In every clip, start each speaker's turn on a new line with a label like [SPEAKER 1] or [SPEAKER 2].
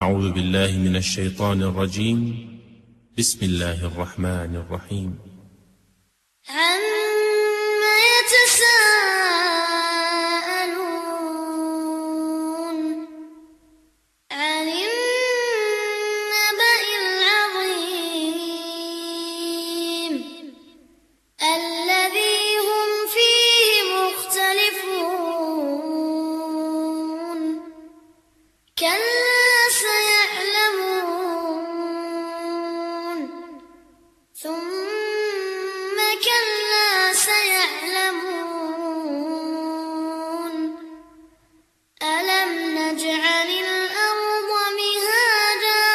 [SPEAKER 1] أعوذ بالله من الشيطان الرجيم. بسم الله الرحمن الرحيم.
[SPEAKER 2] عما يتساءلون عن النبأ العظيم الذي هم فيه مختلفون كلا سيعلمون ثم كلا سيعلمون ألم نجعل الأرض مهادا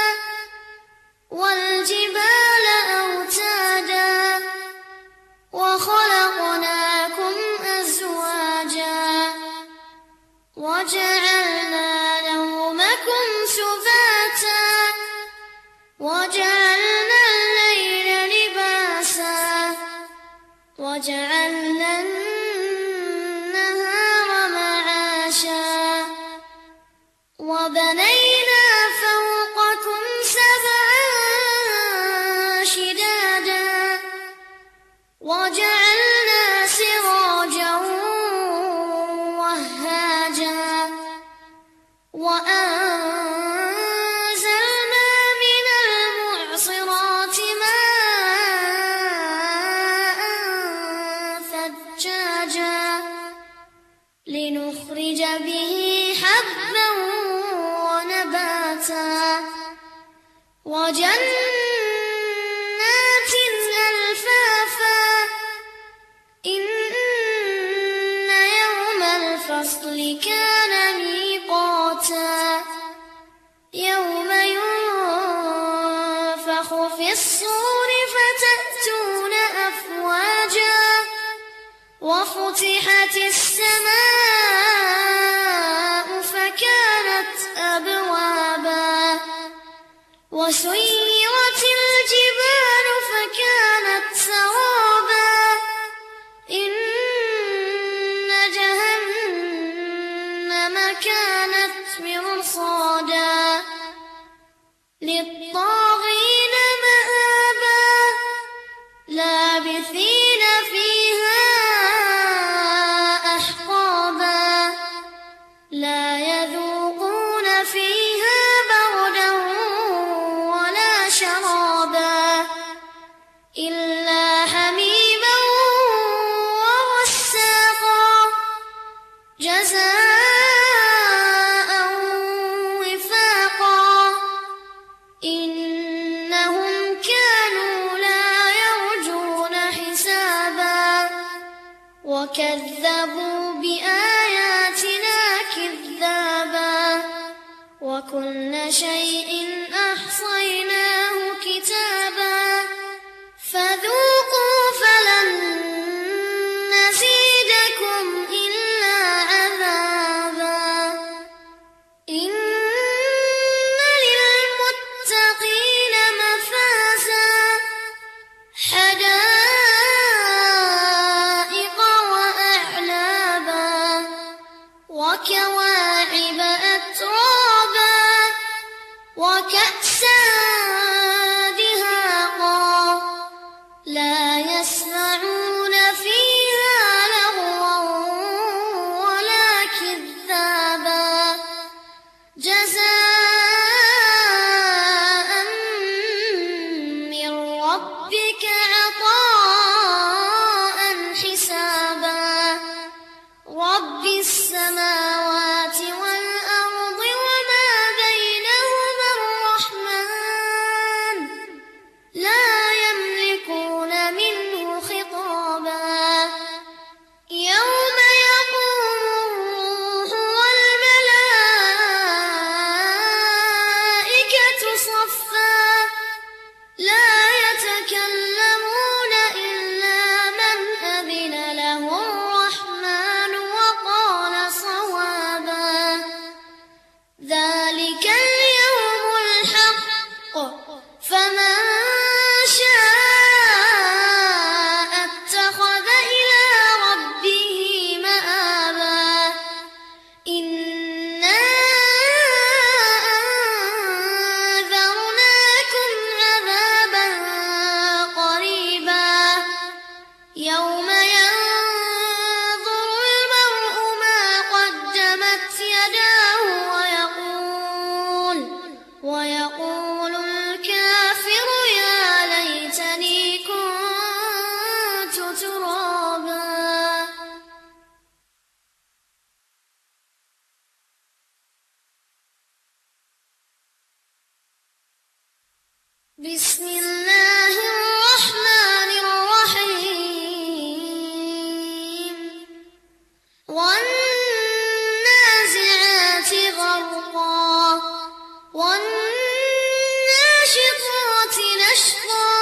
[SPEAKER 2] والجبال أوتادا وخلقناكم أزواجا وجعلنا نومكم سباتا وجعلنا الليل لباسا وجعلنا النهار معاشا وبنينا فوقكم سبعا شدادا وجعلنا سراجا وهاجا وأنزلنا من المعصرات ماء ثجاجا لنخرج به حبا ونباتا وجنات ألفافا إن يوم الفصل كان ميقاتا يوم ينفخ في الصور فتأتون أفواجا وفتحت السماء فكانت أبوابا وسيرت الجبال فكانت سرابا إن جهنم كانت مرصادا للطاغين مآبا لابثين فيها أحقابا لا يذوقون فيها بردا ولا شرابا إلا حميما وغساقا جزاء وفاقا إنهم كانوا لا يرجون حسابا وكذبوا بآياتنا كذابا وكل شيء أحصيناه كتابا فذوقوا فلن نزيدكم إلا عذابا إن للمتقين مفازا حدائق وأعنابا وكواعب أترابا وكأسا دهاقا لا يسمعون فيها لغوا ولا كذابا جزاء من ربك عطاء حسابا رب السماوات والأرض وما بينهما الرحمن لا يملكون منه خطابا يوم يقوم الروح والملائكة صفا لا يتكلمون إلا من أذن له الرحمن وقال صوابا ذلك اليوم الحق فمن شاء اتخذ إلى ربه مآبا إنا بسم الله الرحمن الرحيم والنازعات غرقا والناشطات نشطا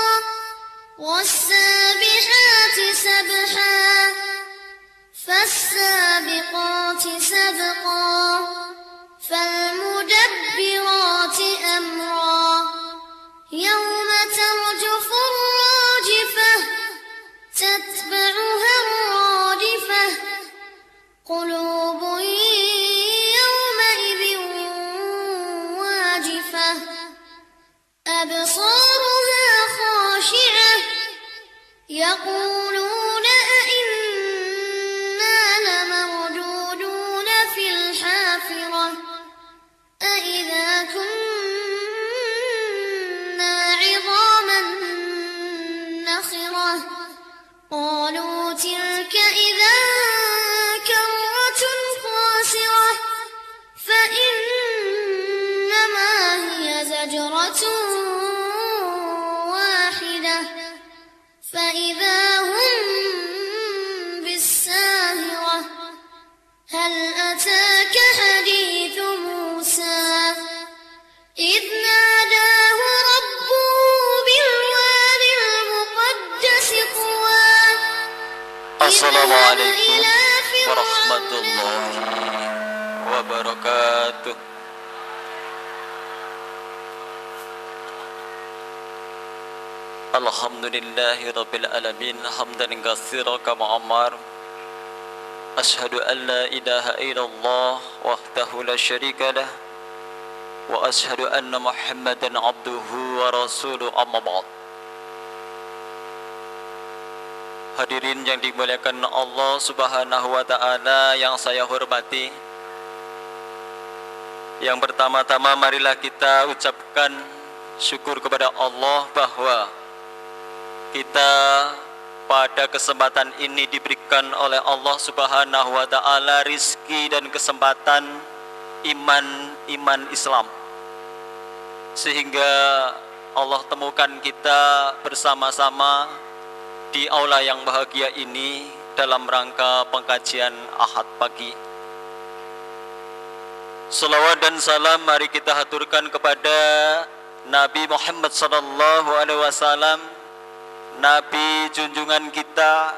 [SPEAKER 2] والسابحات سبحا فالسابقات سبقا فالمدبرات أمرا يوم ترجف الراجفة تتبعها الرادفة قلوب يومئذ واجفة أبصارها خاشعة يقولون أئنا لمردودون في الحافرة أئذا كنا عظاما نخرة قالوا تلك إذا كرة خاسرة فإنما هي زجرة واحدة فإذا هم بالساهرة هل أتاك حديث موسى إذ ناداه ربه بالواد المقدس طوى
[SPEAKER 3] Assalamualaikum warahmatullahi wabarakatuh. Alhamdulillahi rabbil alamin hamdan katsiran kama amar. Ashhadu an la ilaha illallah wahdahu la syarika lah wa ashhadu anna Muhammadan abduhu wa rasuluhu amma ba'd. Hadirin yang dimuliakan Allah Subhanahu wa taala yang saya hormati. Yang pertama-tama marilah kita ucapkan syukur kepada Allah bahwa kita pada kesempatan ini diberikan oleh Allah Subhanahu wa taala rizki dan kesempatan iman Islam. Sehingga Allah temukan kita bersama-sama di aula yang bahagia ini dalam rangka pengkajian Ahad pagi. Salawat dan salam mari kita haturkan kepada Nabi Muhammad sallallahu alaihi wasallam, Nabi junjungan kita,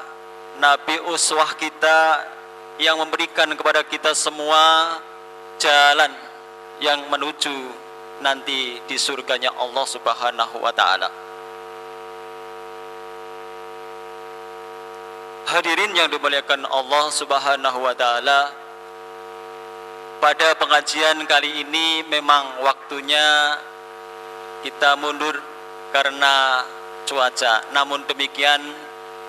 [SPEAKER 3] Nabi uswah kita yang memberikan kepada kita semua jalan yang menuju nanti di surganya Allah Subhanahu wa taala. Hadirin yang dimuliakan Allah Subhanahu wa taala, pada pengajian kali ini memang waktunya kita mundur karena cuaca. Namun demikian,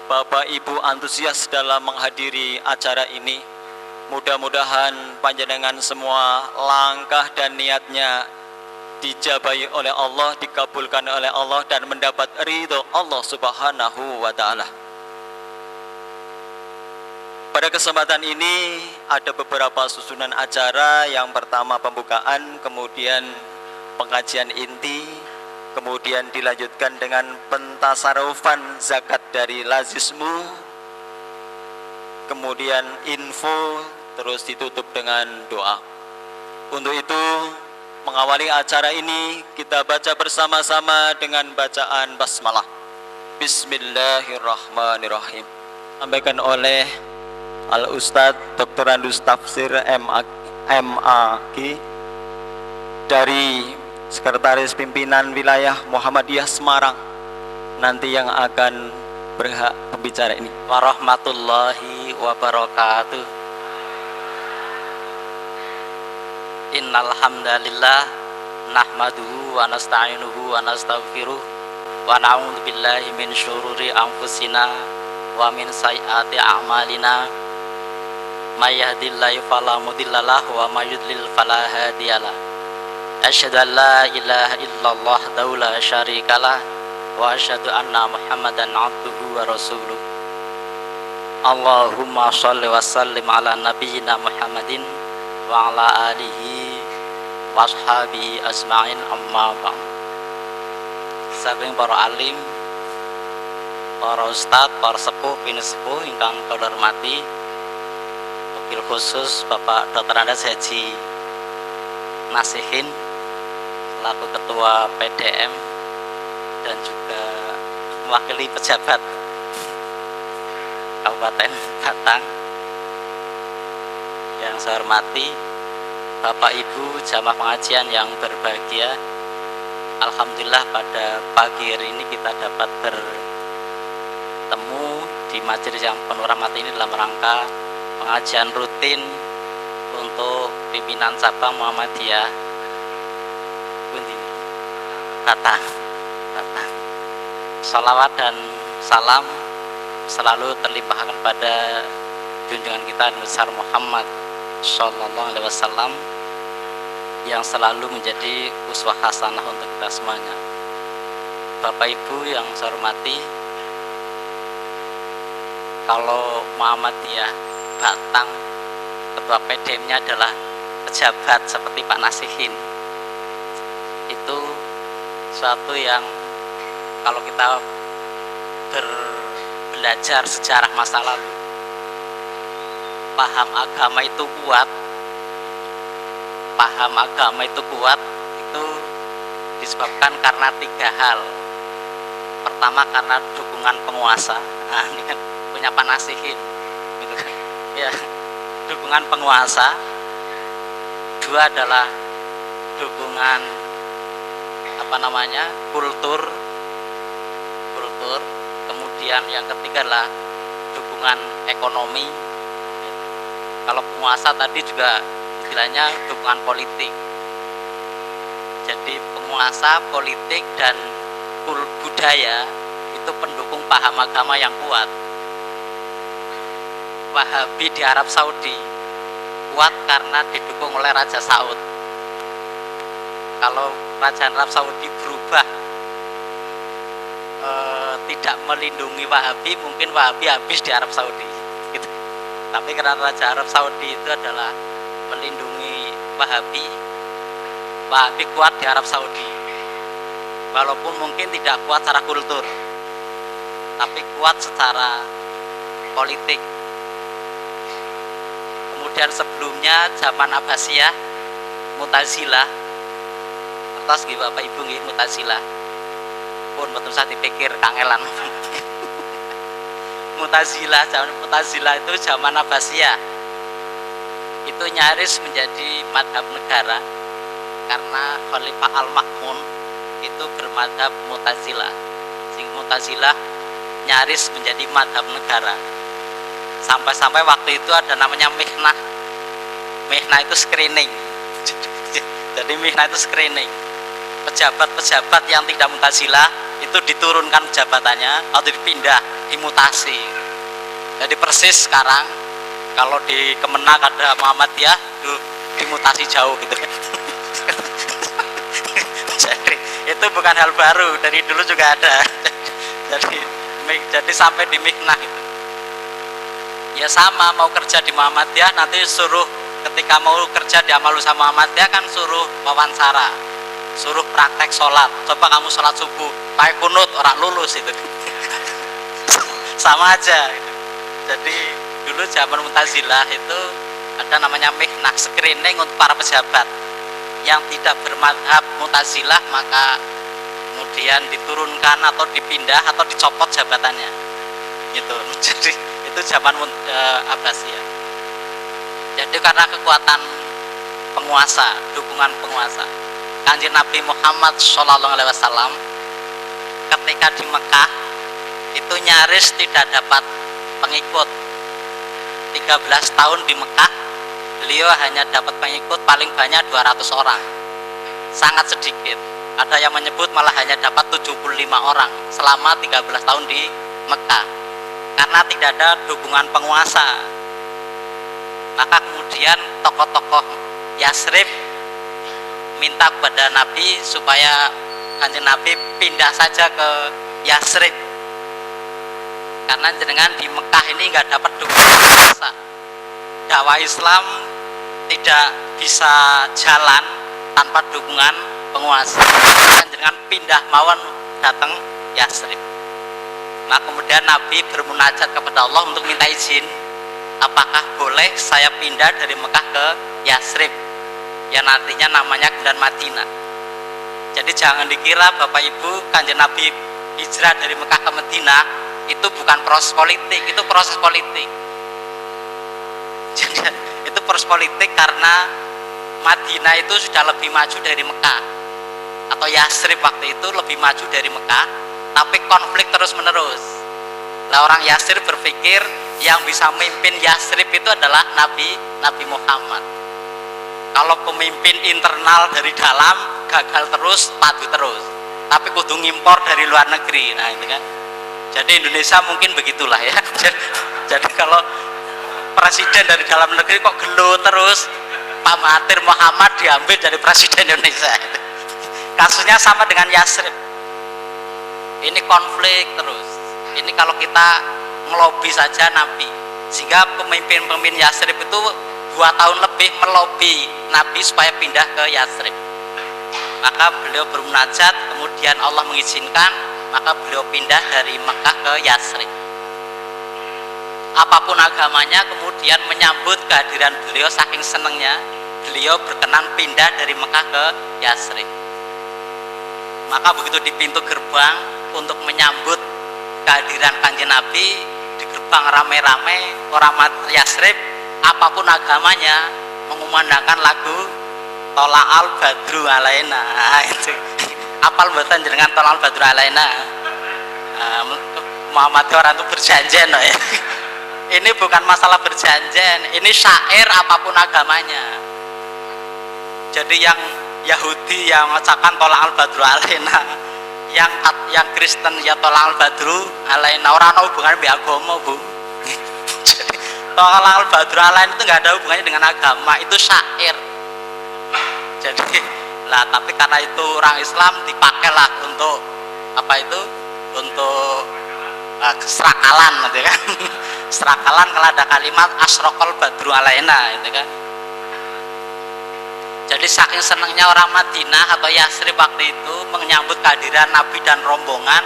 [SPEAKER 3] Bapak Ibu antusias dalam menghadiri acara ini. Mudah-mudahan panjenengan semua langkah dan niatnya dijabahi oleh Allah, dikabulkan oleh Allah dan mendapat ridho Allah Subhanahu wa taala. Pada kesempatan ini ada beberapa susunan acara. Yang pertama pembukaan, kemudian pengajian inti, kemudian dilanjutkan dengan pentasarufan zakat dari lazismu, kemudian info, terus ditutup dengan doa. Untuk itu, mengawali acara ini kita baca bersama-sama dengan bacaan basmalah. Bismillahirrahmanirrahim. Sampaikan oleh Al-Ustadz Dr. Andus Tafsir MAG dari Sekretaris Pimpinan Wilayah Muhammadiyah Semarang, nanti yang akan berhak berbicara ini.
[SPEAKER 4] Warahmatullahi wabarakatuh. Innal hamdalillah nahmaduhu wa nasta'inuhu wa nastaghfiruh wa na'udzu billahi min syururi anfusina wa min sayyiati a'malina. May yahdihillahu fala mudhillalah wa may yudlil fala hadiyalah. Asyhadu an la ilaha illallah wahdahu la syarikalah wa asyhadu anna Muhammadan abduhu wa rasuluh. Allahumma shalli wa sallim ala nabiyyina Muhammadin wa ala alihi wa ashabihi asma'in amma ba'd. saking para alim, para ustadz, para sepuh, pinesepuh ingkang kula hormati, wabil khusus Bapak Dr. Andes Haji Nasihin selaku Ketua PDM dan juga mewakili pejabat Kabupaten Batang. Yang saya hormati Bapak Ibu jamaah pengajian yang berbahagia, alhamdulillah pada pagi hari ini kita dapat bertemu di majelis yang penuh rahmat ini dalam rangka pengajian rutin untuk pimpinan cabang Muhammadiyah Batang. Salawat dan salam selalu terlimpahkan pada junjungan kita Nabi besar Muhammad Sallallahu Alaihi Wasallam yang selalu menjadi uswah hasanah untuk kita semuanya. Bapak Ibu yang saya hormati, kalau Muhammadiyah Batang, ketua PDM-nya adalah pejabat seperti Pak Nasihin, itu suatu yang kalau kita belajar sejarah masa lalu, paham agama itu kuat, itu disebabkan karena 3 hal. Pertama karena dukungan penguasa. Nah, ini kan punya Pak Nasihin, gitu kan? Ya, dukungan penguasa. 2 adalah dukungan kultur. Kemudian yang ketiga adalah dukungan ekonomi. Kalau penguasa tadi juga istilahnya dukungan politik. Jadi penguasa, politik, dan budaya itu pendukung paham agama yang kuat. Wahabi di Arab Saudi kuat karena didukung oleh Raja Saud. Kalau Raja Arab Saudi berubah tidak melindungi Wahabi, mungkin Wahabi habis di Arab Saudi gitu. Tapi karena Raja Arab Saudi itu adalah melindungi Wahabi, Wahabi kuat di Arab Saudi. Walaupun mungkin tidak kuat secara kultur, tapi kuat secara politik. Kemudian sebelumnya zaman Abbasiyah, Mu'tazilah, kertas nggih Bapak Ibu nggih, Mu'tazilah pun betul saya dipikir kangelan. Zaman Mu'tazilah itu zaman Abbasiyah itu nyaris menjadi madhab negara karena Khalifah Al-Ma'mun itu bermadhab Mu'tazilah, sehingga Mu'tazilah nyaris menjadi madhab negara. Sampai-sampai waktu itu ada namanya mihnah. Mihnah itu screening. Jadi mihnah itu screening. Pejabat-pejabat yang tidak Mu'tazilah itu diturunkan jabatannya atau dipindah, dimutasi. Jadi persis sekarang kalau di Kemenak ada Muhammadiyah, dimutasi jauh gitu. Jadi itu bukan hal baru, dari dulu juga ada. Jadi sampai di mihnah itu. Ya sama, mau kerja di Muhammadiyah nanti suruh, ketika mau kerja di Amalusa Muhammadiyah kan suruh wawancara, suruh praktek sholat. Coba kamu sholat subuh pakai kunut, orang lulus itu. Sama aja gitu. Jadi dulu zaman Mu'tazilah itu ada namanya mihnah, screening untuk para pejabat yang tidak bermadhab Mu'tazilah, maka kemudian diturunkan atau dipindah atau dicopot jabatannya gitu. Jadi itu zaman Abbasiyah. Jadi karena kekuatan penguasa, dukungan penguasa, Kanjeng Nabi Muhammad SAW ketika di Mekah itu nyaris tidak dapat pengikut. 13 tahun di Mekah beliau hanya dapat pengikut paling banyak 200 orang, sangat sedikit. Ada yang menyebut malah hanya dapat 75 orang selama 13 tahun di Mekah karena tidak ada dukungan penguasa. Maka kemudian tokoh-tokoh Yasrib minta kepada Nabi supaya Kanjeng Nabi pindah saja ke Yasrib karena jenengan di Mekah ini nggak dapat dukungan penguasa. Dakwah Islam tidak bisa jalan tanpa dukungan penguasa. Dan jenengan pindah mawon datang Yasrib. Nah kemudian Nabi bermunajat kepada Allah untuk minta izin, apakah boleh saya pindah dari Mekah ke Yasrib yang nantinya namanya kemudian Madinah. Jadi jangan dikira Bapak Ibu Kanjeng Nabi hijrah dari Mekah ke Madinah itu bukan proses politik, itu proses politik. Jadi itu proses politik karena Madinah itu sudah lebih maju dari Mekah, atau Yasrib waktu itu lebih maju dari Mekah, tapi konflik terus menerus. Nah orang Yasrib berpikir yang bisa memimpin Yasrib itu adalah Nabi Muhammad. Kalau pemimpin internal dari dalam gagal terus, padu terus, tapi kudu ngimpor dari luar negeri. Nah itu kan, jadi Indonesia mungkin begitulah ya. Jadi kalau presiden dari dalam negeri kok gelo terus, Pak Mahathir Muhammad diambil dari presiden Indonesia. Kasusnya sama dengan Yasrib. Ini konflik terus. Ini kalau kita ngelobi saja Nabi, sehingga pemimpin-pemimpin Yasrib itu 2 tahun lebih melobi Nabi supaya pindah ke Yasrib. Maka beliau bermunajat, kemudian Allah mengizinkan, maka beliau pindah dari Mekah ke Yasrib. Apapun agamanya, kemudian menyambut kehadiran beliau, saking senangnya beliau berkenan pindah dari Mekah ke Yasrib. Maka begitu di pintu gerbang untuk menyambut kehadiran Kanjeng Nabi, di gerbang rame-rame orang Yasrib, apapun agamanya, mengumandangkan lagu Tola'al Badru Alaina. Itu apal mboten jenengan Tola'al Badru Alaina? Muhammad orang itu berjanjian loh ya. Ini bukan masalah berjanjian, ini syair apapun agamanya. Jadi yang Yahudi yang mengucapkan Tola'al Badru Alaina, yang Kristen ya Tola'al Badru Alaina, orang ada hubungannya dengan agama, Bu. Jadi Tola'al Badru Alaina itu nggak ada hubungannya dengan agama, itu syair. Jadi lah, tapi karena itu orang Islam dipakailah untuk apa itu, untuk keserakalan gitu kan. Serakalan kalau ada kalimat asrokol badru alaina gitu kan. Jadi saking senangnya orang Madinah atau Yasrib waktu itu menyambut kehadiran Nabi dan rombongan,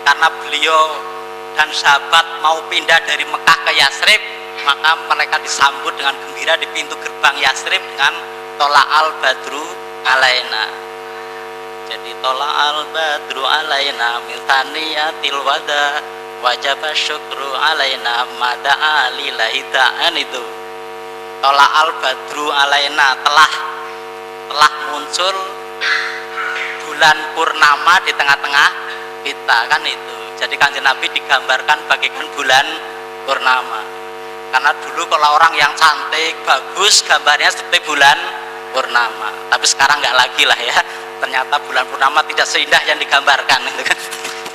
[SPEAKER 4] karena beliau dan sahabat mau pindah dari Mekah ke Yasrib, maka mereka disambut dengan gembira di pintu gerbang Yasrib dengan Tola'al Badru Alaina. Jadi Tola'al Badru Alaina miltaniyatil wada wajib syukru alaina mada'a lillahi ta'ala. Itu Tola'al Badru Alaina, telah muncul bulan purnama di tengah-tengah kita kan itu. Jadi Kanjeng Nabi digambarkan bagaikan bulan purnama, karena dulu kalau orang yang cantik bagus gambarnya seperti bulan purnama, tapi sekarang nggak lagi lah ya, ternyata bulan purnama tidak seindah yang digambarkan gitu kan.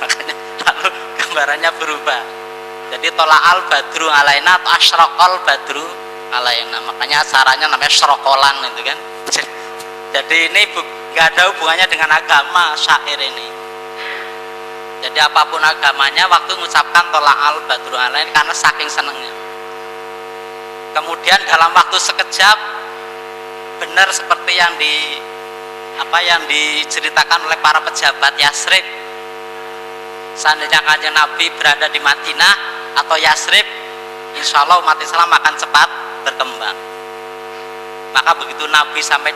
[SPEAKER 4] Makanya lalu gambarannya berubah. Jadi Tola'al Badru Alaina atau Asyraqal Badru Alaina, makanya acaranya namanya Syrokolan itu kan. Jadi ini nggak ada hubungannya dengan agama syair ini. Jadi apapun agamanya waktu mengucapkan Tola'al Badru Alaina karena saking senangnya. Kemudian dalam waktu sekejap, benar seperti yang diceritakan oleh para pejabat Yasrib, seandainya Kanjeng Nabi berada di Madinah atau Yasrib, insya Allah umat Islam akan cepat berkembang. Maka begitu Nabi sampai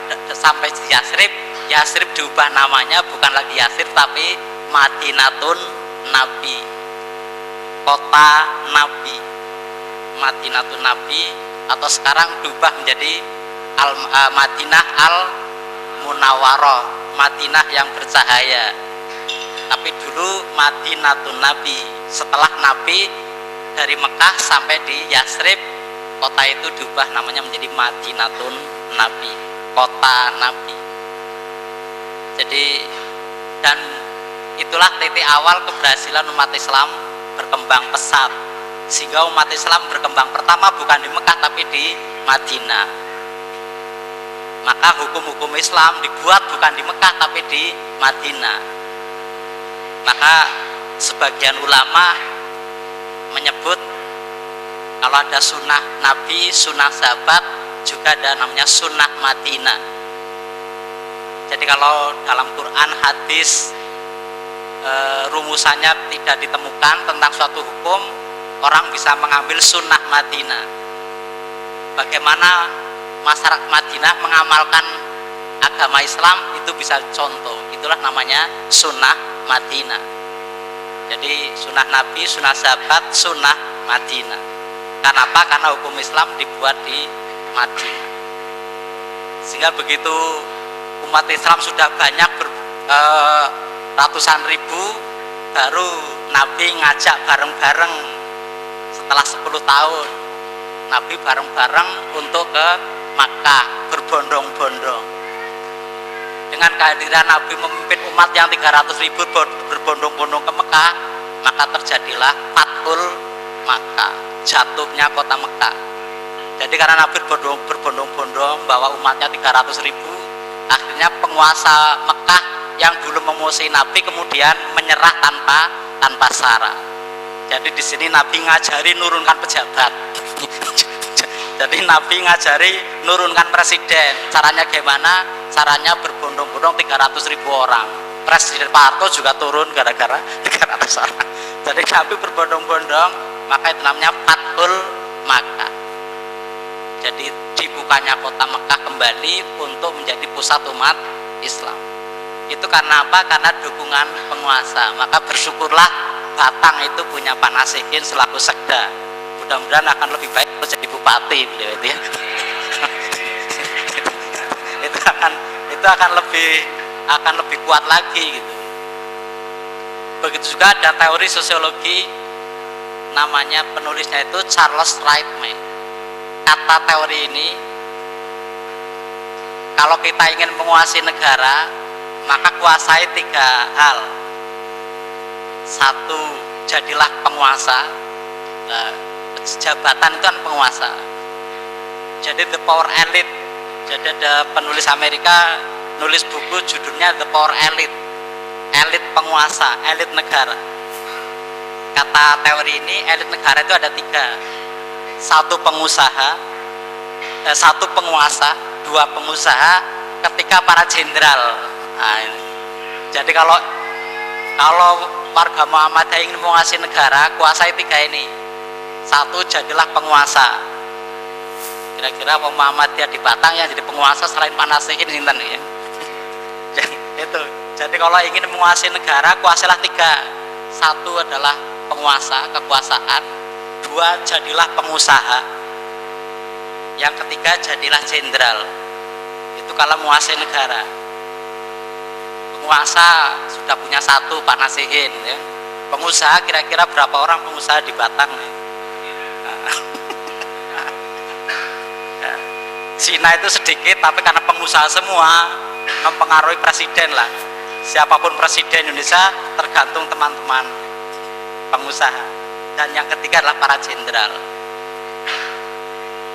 [SPEAKER 4] di Yasrib, Yasrib diubah namanya, bukan lagi Yasrib tapi Madinatun Nabi, kota Nabi, Madinatun Nabi, atau sekarang diubah menjadi Madinah Al-Munawwarah, Madinah yang bercahaya. Tapi dulu Madinatun Nabi, setelah Nabi dari Mekah sampai di Yasrib, kota itu diubah namanya menjadi Madinatun Nabi, kota Nabi. Jadi dan itulah titik awal keberhasilan umat Islam berkembang pesat, sehingga umat Islam berkembang pertama bukan di Mekah tapi di Madinah. Maka hukum-hukum Islam dibuat bukan di Mekah tapi di Madinah. Maka sebagian ulama menyebut kalau ada sunnah Nabi, sunnah sahabat, juga ada namanya sunnah Madinah. Jadi kalau dalam Quran, hadis, rumusannya tidak ditemukan tentang suatu hukum, orang bisa mengambil sunnah Madinah. Bagaimana masyarakat Madinah mengamalkan agama Islam itu bisa contoh. Itulah namanya sunnah Madinah. Jadi sunnah Nabi, sunnah sahabat, sunnah Madinah. Karena apa? Karena hukum Islam dibuat di Madinah. Sehingga begitu umat Islam sudah banyak ratusan ribu, baru Nabi ngajak bareng-bareng setelah 10 tahun. Nabi bareng-bareng untuk ke Makkah, berbondong-bondong. Dengan kehadiran Nabi memimpin umat yang 300 ribu berbondong-bondong ke Mekah, maka terjadilah Fathul Makkah, jatuhnya kota Mekah. Jadi karena Nabi berbondong-bondong bawa umatnya 300 ribu, akhirnya penguasa Mekah yang dulu memusuhi Nabi kemudian menyerah tanpa syarat. Jadi di sini Nabi ngajari nurunkan pejabat. Jadi Nabi ngajari nurunkan presiden. Caranya gimana? Caranya berbondong-bondong 300 ribu orang. Presiden Pak Harto juga turun gara-gara 300 orang. Jadi Nabi berbondong-bondong, maka itu namanya Fathul Makkah. Jadi dibukanya kota Mekah kembali untuk menjadi pusat umat Islam. Itu karena apa? Karena dukungan penguasa. Maka bersyukurlah Batang itu punya Pak Nasihin selaku sekda. Mudah-mudahan akan lebih baik menjadi bupati beliau itu ya. itu akan lebih kuat lagi gitu. Begitu juga ada teori sosiologi, namanya penulisnya itu Charles Lightman. Kata teori ini, kalau kita ingin menguasai negara, maka kuasai 3 hal. 1, jadilah penguasa. Jabatan itu kan penguasa. Jadi the power elite. Jadi ada penulis Amerika nulis buku judulnya The Power Elite. Elit penguasa, elit negara. Kata teori ini, elit negara itu ada 3. 1 pengusaha, 1 penguasa, 2 pengusaha, ketiga para jenderal. Nah, ini. Jadi kalau warga Muhammadiyah ingin menguasai negara, kuasai 3 ini. 1, jadilah penguasa. Kira-kira Muhammadiyah di Batang yang jadi penguasa selain Pak Nasihin sinten ya. Itu. Jadi kalau ingin menguasai negara, kuasailah 3. 1 adalah penguasa, kekuasaan. 2, jadilah pengusaha. Yang ketiga, jadilah jenderal. Itu kalau menguasai negara. Penguasa sudah punya 1, Pak Nasihin ya. Pengusaha kira-kira berapa orang pengusaha di Batang ya? Cina itu sedikit, tapi karena pengusaha semua mempengaruhi presiden lah. Siapapun presiden Indonesia tergantung teman-teman pengusaha. Dan yang ketiga adalah para jenderal.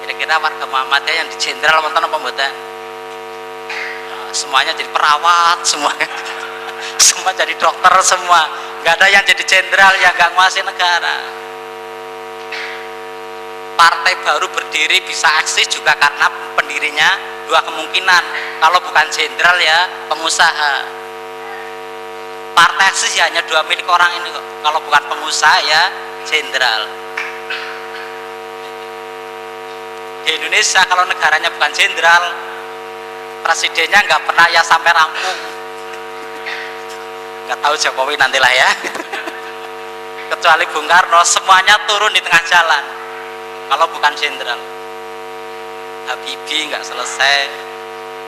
[SPEAKER 4] Kira-kira warga Muhammadiyah yang di jenderal wonten apa mboten? Semuanya jadi perawat semua. Semua jadi dokter semua. Enggak ada yang jadi jenderal yang enggak nguasai negara. Partai baru berdiri bisa eksis juga karena pendirinya 2 kemungkinan. Kalau bukan jenderal ya pengusaha. Partai eksis ya hanya 2 milik orang ini kok. Kalau bukan pengusaha ya jenderal. Di Indonesia kalau negaranya bukan jenderal, presidennya nggak pernah ya sampai rampung. Nggak tahu Jokowi nantilah ya. Kecuali Bung Karno, semuanya turun di tengah jalan. Kalau bukan jenderal, Habibie nggak selesai,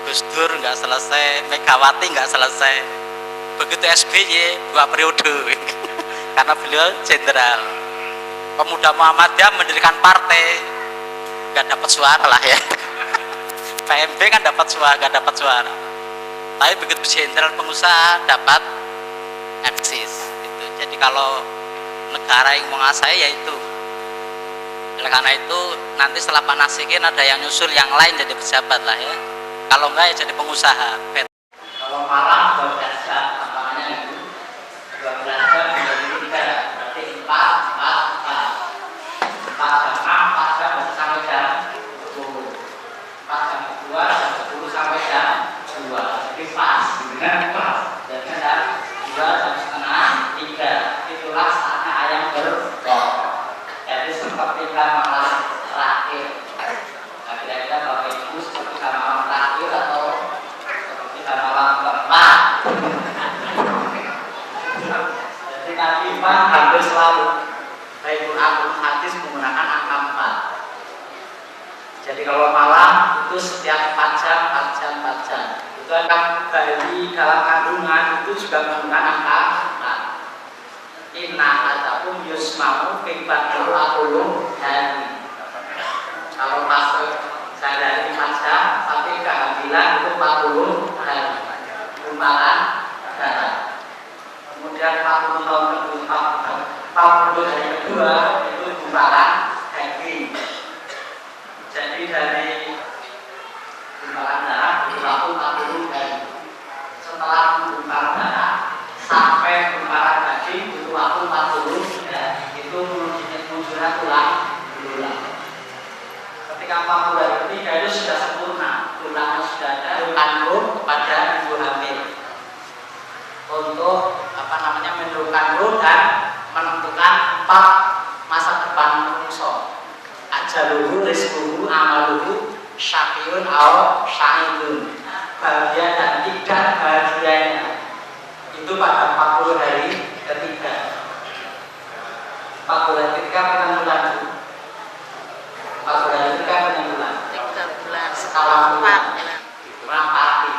[SPEAKER 4] Gus Dur nggak selesai, Megawati nggak selesai. Begitu SBY 2 periode, karena beliau jenderal. Pemuda Muhammadiyah mendirikan partai, nggak dapat suara lah ya. PMB kan dapat suara, nggak dapat suara. Tapi begitu jenderal pengusaha dapat eksis. Gitu. Jadi kalau negara yang menguasai yaitu. Oleh karena itu nanti setelah Pak Nasihin ada yang nyusul yang lain jadi pejabat lah ya. Kalau enggak ya jadi pengusaha. Kalau malam 12 jam tantangannya itu 12 jam menjadi 3, berarti 4 jam 4 jam sampai jam 10. 4 jam kedua jam 10 sampai jam 2. Jadi pas, gitu kan pas. Jadi ada 2 jam setengah
[SPEAKER 5] kehidupan hampir selalu baik Quran maupun hadis menggunakan angka 4. Jadi kalau malam itu setiap 4 jam itu akan bayi dalam kandungan itu juga menggunakan angka 4. Inna ataupun yusma'u fikbatul akulum hari. Kalau masuk sehari 4 jam tapi kehamilan itu 40 hari gumpalan darah. Kemudian 40 tahun kedua 40 hari kedua itu gumpalan daging. Jadi dari gumpalan darah berlaku 40 hari. Setelah gumpalan darah sampai gumpalan daging butuh waktu 40 hari. Itu munculnya tulang belulang. Ketika 40 hari ketiga itu sudah sempurna, tulangnya sudah ada, kandung pada ibu hamil untuk menurunkan ruh dan menentukan 4 masa depan manusia. Ajaluhu, rizquhu, amaluhu, syaqiyun aw sa'idun. Bahagia dan tidak bahagianya itu pada 40 hari ketiga. 40 hari ketiga bulan. 40 hari ketiga bulan.
[SPEAKER 6] 3 bulan.
[SPEAKER 5] Skala bulan. Merampati.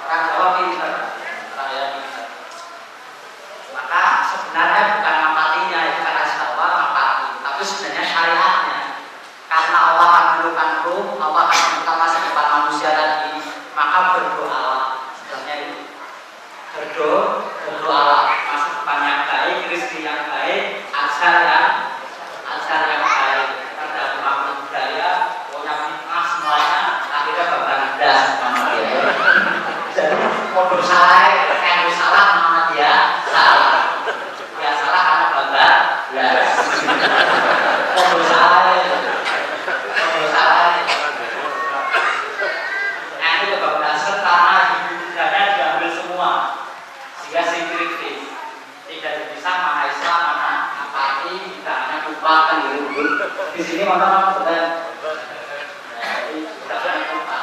[SPEAKER 5] Orang Jawa pinter. Maka sebenarnya bukan mempatinya itu karena Jawa mempati, tapi sebenarnya syariatnya karena Allah akan menentukan ruh, Allah akan menentukan masa depan manusia tadi, maka berdoalah. Sebenarnya itu berdoalah masa depan yang baik, rezeki yang baik, ajar yang baik. Ada bangun budaya, punya fitnah semuanya, akhirnya berbangga sama dia. Jadi mau salah, yang salah nama dia salah. Ya salah karena bangga. Ya. Mau salah. Nah itu kebablasan karena hidupnya diambil semua, sehingga sinkritis. Tidak bisa mana Islam, mana apati, tidak hanya lupa kan dulu. Di sini mana benar. Tidak pernah lupa.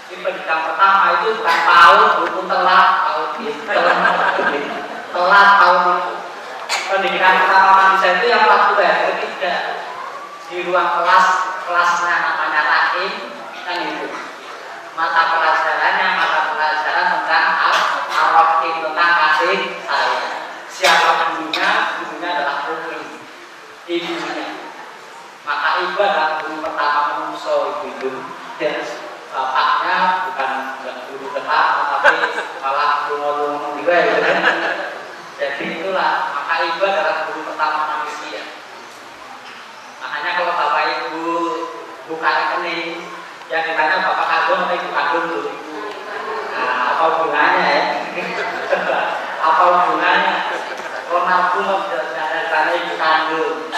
[SPEAKER 5] Ini pendidikan pertama itu bukan PAUD, bukan telat, telat PAUD itu. Pendidikan pertama manusia itu yang 40 hari ketiga di ruang kelasnya namanya rahim kan itu. Mata pelajarannya tentang al-rahim, tentang kasih sayang. Siapa gurunya? Gurunya adalah Umi, ibunya. Maka ibu adalah guru pertama manusia itu. Dan bapaknya bukan guru tetap, tapi malah ngomong juga ya. Jadi itulah, maka ibu adalah guru pertama manusia. Makanya kalau bapak ibu buka rekening, yang ditanya bapak kandung atau ibu kandung dulu. Nah, apa hubungannya ya? Apa hubungannya? Ronaldo dari sana ibu kandung.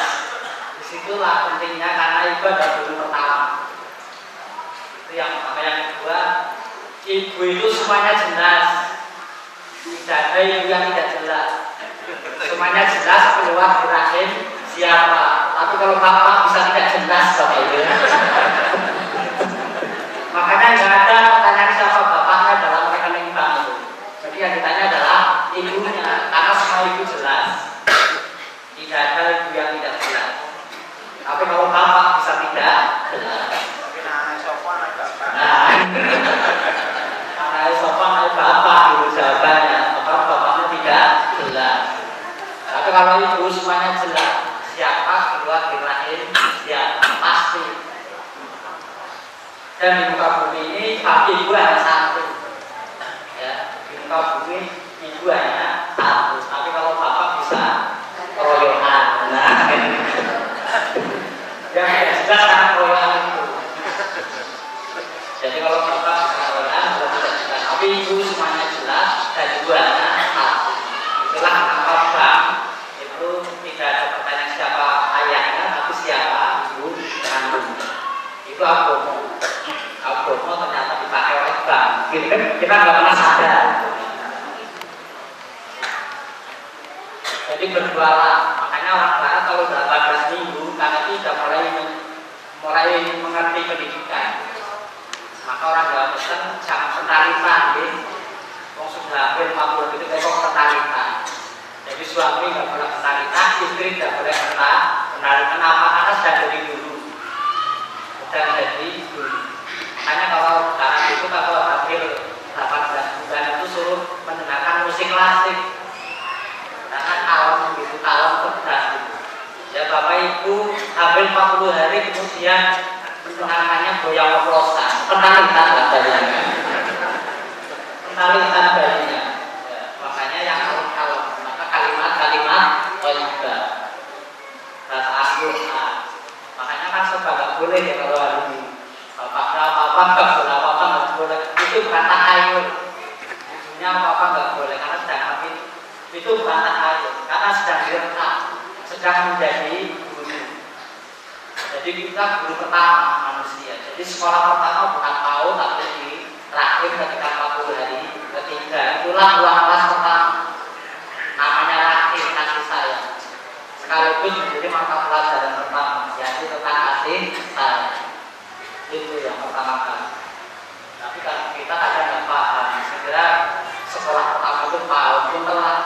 [SPEAKER 5] Disitulah pentingnya karena ibu adalah guru pertama. Itu yang pertama. Yang kedua, ibu itu semuanya jelas, tidak ada ibu yang tidak jelas. Semuanya jelas keluar di rahim siapa. Tapi kalau bapak bisa tidak jelas sama itu. Makanya nggak ada pertanyaan siapa bapaknya dalam rekening bank itu. Jadi yang ditanya adalah ibunya, karena semua ibu jelas. Tidak ada ibu yang tidak jelas. Tapi kalau bapak bisa tidak jelas. Nah, anak sopan anak bapak itu jawabannya, kalau bapaknya tidak jelas. Tapi kalau ibu semuanya jelas, siapa keluar di rahim, siapa pasti. Dan di muka bumi ini, tapi ibu hanya satu. Ya, di muka bumi ibu hanya satu. Tapi kalau bapak bisa keroyokan. Nah, yang tidak jelas kan keroyokan itu. Jadi kalau bapak keroyokan sudah tidak jelas. Tapi ibu semuanya jelas dan ibu hanya satu. Itulah kenapa bang itu tidak ada pertanyaan siapa ayahnya, tapi siapa ibu kandungnya. Itu agama. Agama ternyata dipakai oleh bang. Kita nggak pernah sadar. Jadi berdoalah. Makanya orang Barat kalau 18 minggu karena itu sudah mulai mengerti pendidikan. Maka orang Jawa pesen jangan penarikan, kalau sudah hamil 40 itu kok ketarikan. Jadi suami nggak boleh ketarikan, istri nggak boleh ketarikan. Kenapa? Karena sudah jadi dulu. Sudah jadi dulu. Makanya kalau sekarang itu kalau hamil 18 bulan itu suruh mendengarkan musik klasik. Karena kalem gitu, kalem cerdas gitu. Ya Bapak Ibu hamil 40 hari kemudian mendengarkannya goyang oplosan, penarikan badannya. Penarikan badannya. Ya, makanya yang kalem-kalem, maka kalimat-kalimat thayyibah. Bahasa Al-Qur'an. Makanya kan serba nggak boleh ya kalau hari ini. Bapaknya apa-apa nggak boleh, apa-apa nggak boleh. Itu kata air. Ibunya apa-apa nggak boleh karena sedang hamil. Itu kata air. Karena sedang direkam, sedang menjadi guru. Jadi kita guru pertama manusia. Jadi sekolah pertama bukan tahun tapi di terakhir ketika 40 hari ketiga itulah ruang kelas pertama. Namanya rakit kasih sayang. Sekaligus menjadi mata pelajaran pertama, yaitu tentang kasih sayang. Itu yang pertama kali. Tapi kalau kita kadang nggak paham, segera sekolah pertama itu paham pun telat.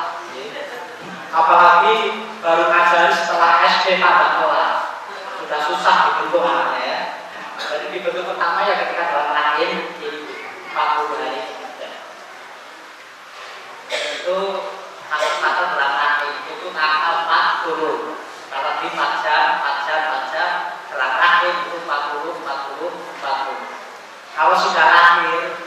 [SPEAKER 5] Apalagi baru ngajar setelah SD pada kelas sudah susah dibentuk anaknya ya. Jadi dibentuk pertama ya ketika dalam rahim di 40 hari itu kata dalam rahim itu angka 40. Kalau di 4 jam dalam rahim itu 40. Kalau sudah lahir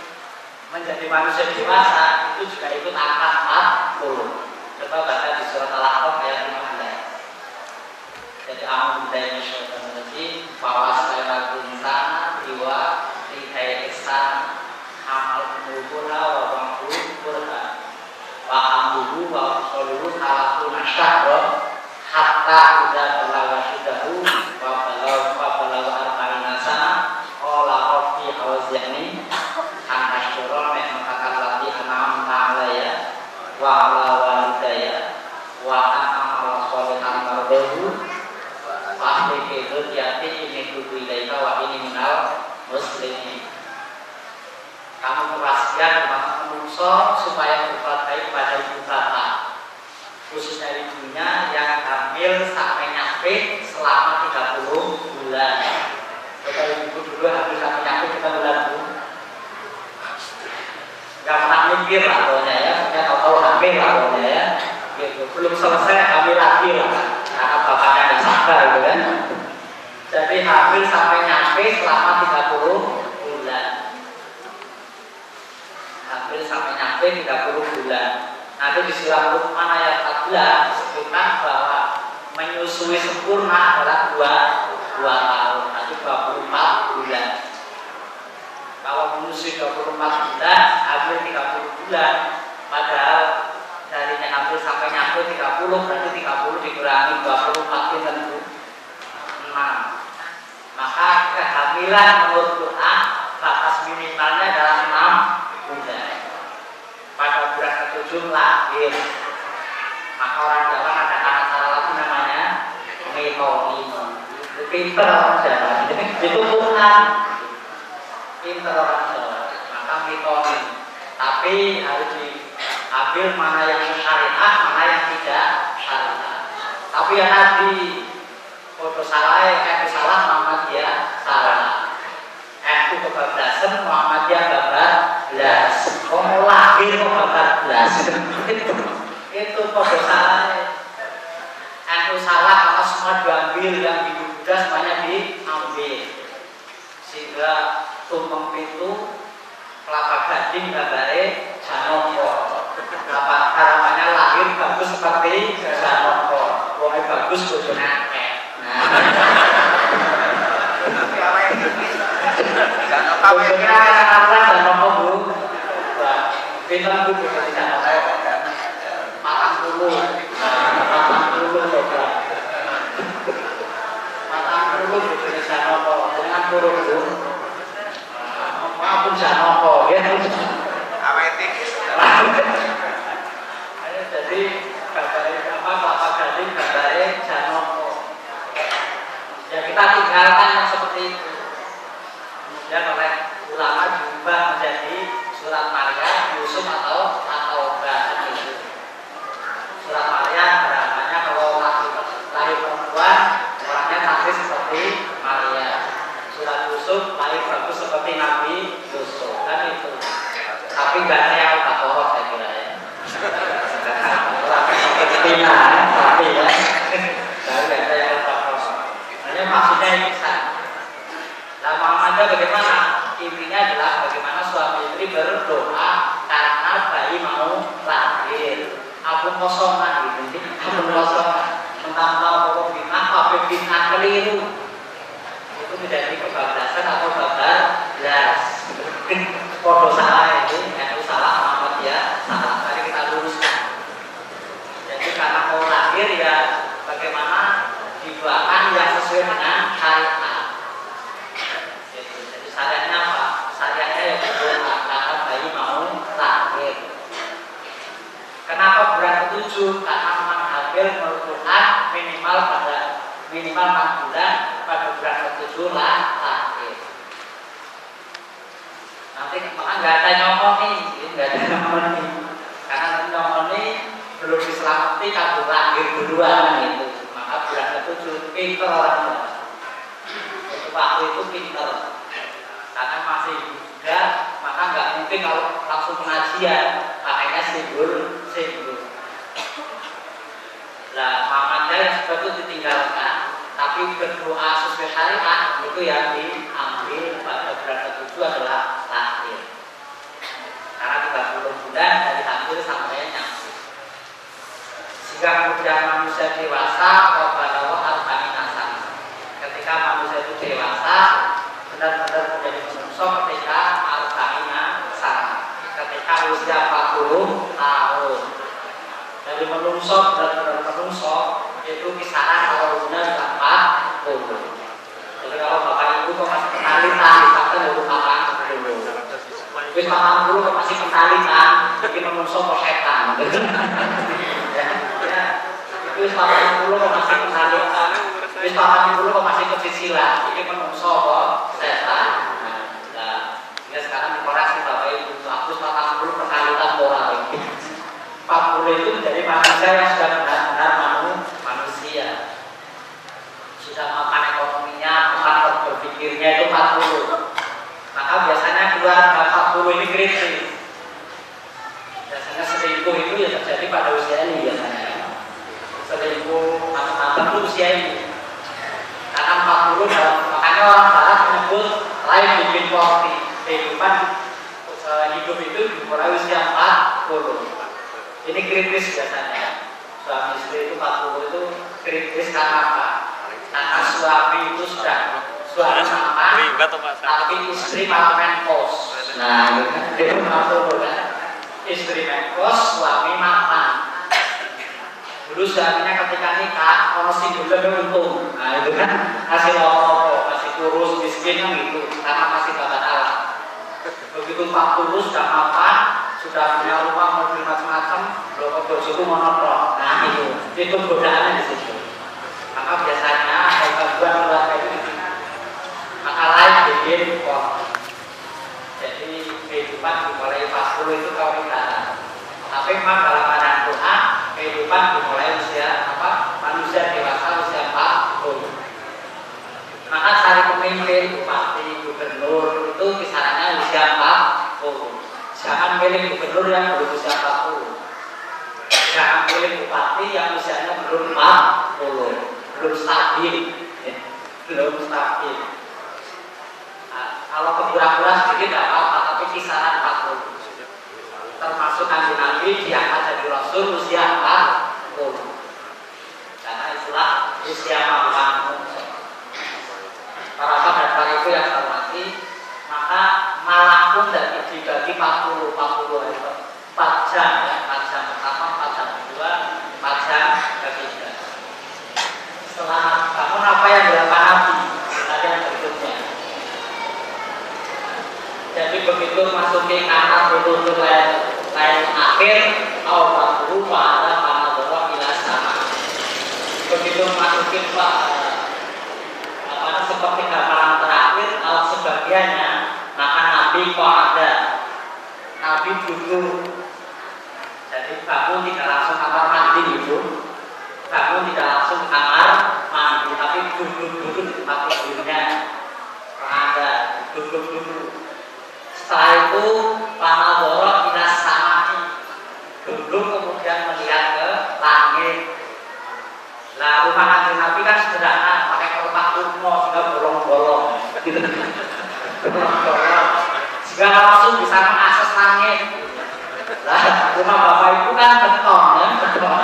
[SPEAKER 5] menjadi manusia dewasa itu juga ikut angka 40. Coba baca di surat Al-A'raf ayat 15. Jadi a'udzu billahi minasyaitonir rajim fa wasayna insana biwa likai ihsan amal qulubuna wa ba'du qur'an wa amruhu wa qawluhu halaquna syahra hatta idza balagha syuddahu wa balagha arba'ina sana qala rabbi awzi'ni an ashkura ni'mataka allati an'amta 'alayya wa 'ala walidayya wa an a'mala shalihan tardahu fa akhridu yati ini tubu ilaika wa ini minal muslimin. Kamu merahasiakan rumah manusia supaya berbuat baik pada ibu bapak, khususnya ibunya yang hamil sampai nyampe selama 30 bulan. Kalau ibu dulu hamil sampai nyampe kita bulan bu, nggak pernah mikir lah pokoknya ya, saya tahu hamil lah pokoknya ya, gitu. Belum selesai hamil lagi lah, karena bapaknya nggak sabar gitu kan. Jadi hamil sampai nyampe selama 30 bulan. Hampir sampai nyampe 30 bulan. Nanti di surah Luqman ayat 14 disebutkan bahwa menyusui sempurna adalah 2 tahun, nanti 24 bulan. Kalau menyusui 24 bulan, hampir 30 bulan. Padahal darinya hampir sampai nyampe 30, berarti 30 dikurangi 24 itu 6. Maka kehamilan menurut Quran batas minimalnya adalah 6 bulan. Pada bulan ke-7 lahir. Maka orang Jawa ada acara lagi namanya metoni. Pinter orang Jawa. Itu Quran. Pinter orang Jawa. Maka metoni. Tapi harus diambil mana yang syariat, mana yang tidak syariat. Tapi yang tadi foto salah, salah Muhammadiyah salah. Itu kebablasan Muhammadiyah bablas. Kamu lahir kok bablas. Itu foto salah. Itu salah karena semua diambil, yang di Buddha semuanya diambil. Sehingga tumpeng pintu kelapa gading gambare Janoko. Apa harapannya lahir bagus seperti Janoko. Wong bagus bojone akeh. Bojone akeh Janoko Bu. Wah, pinten Bu bojone Janoko? 40 coba. 40 bojone Janoko dengan turun Bu. Maafun Janoko ya. Jadi gambare kelapa gading gambare Janoko. Ya kita tinggalkan yang seperti itu. Kemudian oleh ulama diubah menjadi surat Maryam, Yusuf atau gitu. Surat Maryam harapannya kalau lahir perempuan orangnya cantik seperti Maria. Surat Yusuf lahir bagus seperti Nabi Yusuf, kan itu. Tapi nggak saya Al-Baqarah saya kira ya. Tapi ya. Tapi nggak saya Al-Baqarah. Hanya maksudnya ini kan. Nah, Muhammadnya bagaimana? Intinya adalah bagaimana suami istri berdoa karena bayi mau lahir. Abun kosongan gitu, abun kosongan tentang pokok bintang, apa bintang keliru itu menjadi kebablasan atau bablas. Podo salah itu salah, Muhammad ya salah. Mari kita luruskan. Jadi karena mau lahir ya bagaimana didoakan yang sesuai dengan syariat. Jadi syariatnya apa? Syariatnya yang berdoa karena bayi mau lahir. Kenapa bulan ke-7? Karena memang hamil menurut Quran minimal 4 bulan pada bulan ke-7 lahir. Nanti maka nggak ada nyomong nih, karena nanti nyomong nih belum diselamati kalau lahir duluan itu. Maka bulan ke-7 pinter orang tua. Untuk waktu itu pinter, karena masih muda, maka nggak mungkin kalau langsung pengajian, makanya simbol. Nah, Muhammadnya yang seperti itu ditinggalkan, tapi berdoa sesuai syariat itu yang diambil pada bulan ke-7 adalah lahir. Karena 30 bulan dari hamil sampai nyampe. Sehingga kemudian manusia dewasa kepada Allah al-Qani'asan. Ketika manusia itu dewasa, benar-benar menjadi manusia ketika al-Qani'asan. Ketika usia 40 tahun. Dari menungso benar-benar menungso itu kisaran kalau benar 40. Jadi kalau bapak ibu kok masih penalitan, kita baru 40. Wis 40 kok masih penalitan, jadi menungso kok setan. Ya, itu wis 40 kok masih penalitan, wis 40 kok masih kecicilan, jadi menungso kok setan. Nah, ya sekarang dikoreksi bapak ibu, aku 40 penalitan moral. 40 itu menjadi manusia yang sudah benar-benar manusia, sudah makan ekonominya, makan berpikirnya itu 40. Maka biasanya keluarga 40 ini kritis. Biasanya selingkuh itu ya terjadi pada usia ini biasanya. Selingkuh macam-macam itu usia ini. Karena 40 makanya orang Barat menyebut life between 40. Kehidupan hidup itu dimulai usia 40. Ini kritis biasanya. Suami istri itu 40 itu kritis karena apa? Karena suami itu sudah suami mapan, tapi istri malah menopause. Nah, itu 40 kan? Istri menopause, suami mapan. Dulu suaminya ketika nikah, kalau single untung. Nah, itu kan masih loko, masih kurus, miskin kan gitu, karena masih bakat alam. Begitu 40 sudah mapan, sudah punya rumah, mobil macam-macam, blok itu monoton. Nah itu godaannya di situ. Maka biasanya ada gangguan keluarga itu. Maka lain bikin kok. Jadi kehidupan dimulai 40 itu kawinangan. Tapi memang dalam pandangan Quran kehidupan dimulai usia manusia dewasa usia 40. Maka cari pemimpin, bupati, gubernur itu kisarannya usia 40. Jangan milih gubernur yang belum usia 40. Jangan milih bupati yang usianya belum 40. Belum stabil. Belum stabil. Nah, kalau kepura-pura sedikit tidak apa-apa, tapi kisaran 40. Termasuk Nabi diangkat jadi Rasul usia 40. Karena itulah usia mapan. Para sahabat dan para ibu yang saya hormati, maka malam pun dan dibagi 40 hari 4 jam ya, 4 jam pertama, 4 jam kedua, 4 jam ketiga. Setelah bangun apa yang dilakukan Nabi? Tadi yang berikutnya. Jadi begitu masuki kamar betul-betul lain akhir, awal lupa ada panah dorong ila sama. Begitu masuki seperti gambaran terakhir, sebagiannya maka Nabi kok ada Nabi duduk. Jadi bangun tidak langsung kamar mandi itu, bangun tidak langsung kamar mandi, tapi duduk-duduk di tempat tidurnya. Ada duduk-duduk. Setelah itu panadoro ila samai, duduk kemudian melihat ke langit. Nah, rumah Kanjeng Nabi kan sederhana, pakai kertas kuno sehingga bolong-bolong, gitu. Bolong-bolong, sehingga langsung bisa mengakses langit. Lah, rumah bapak ibu kan beton, ya, beton.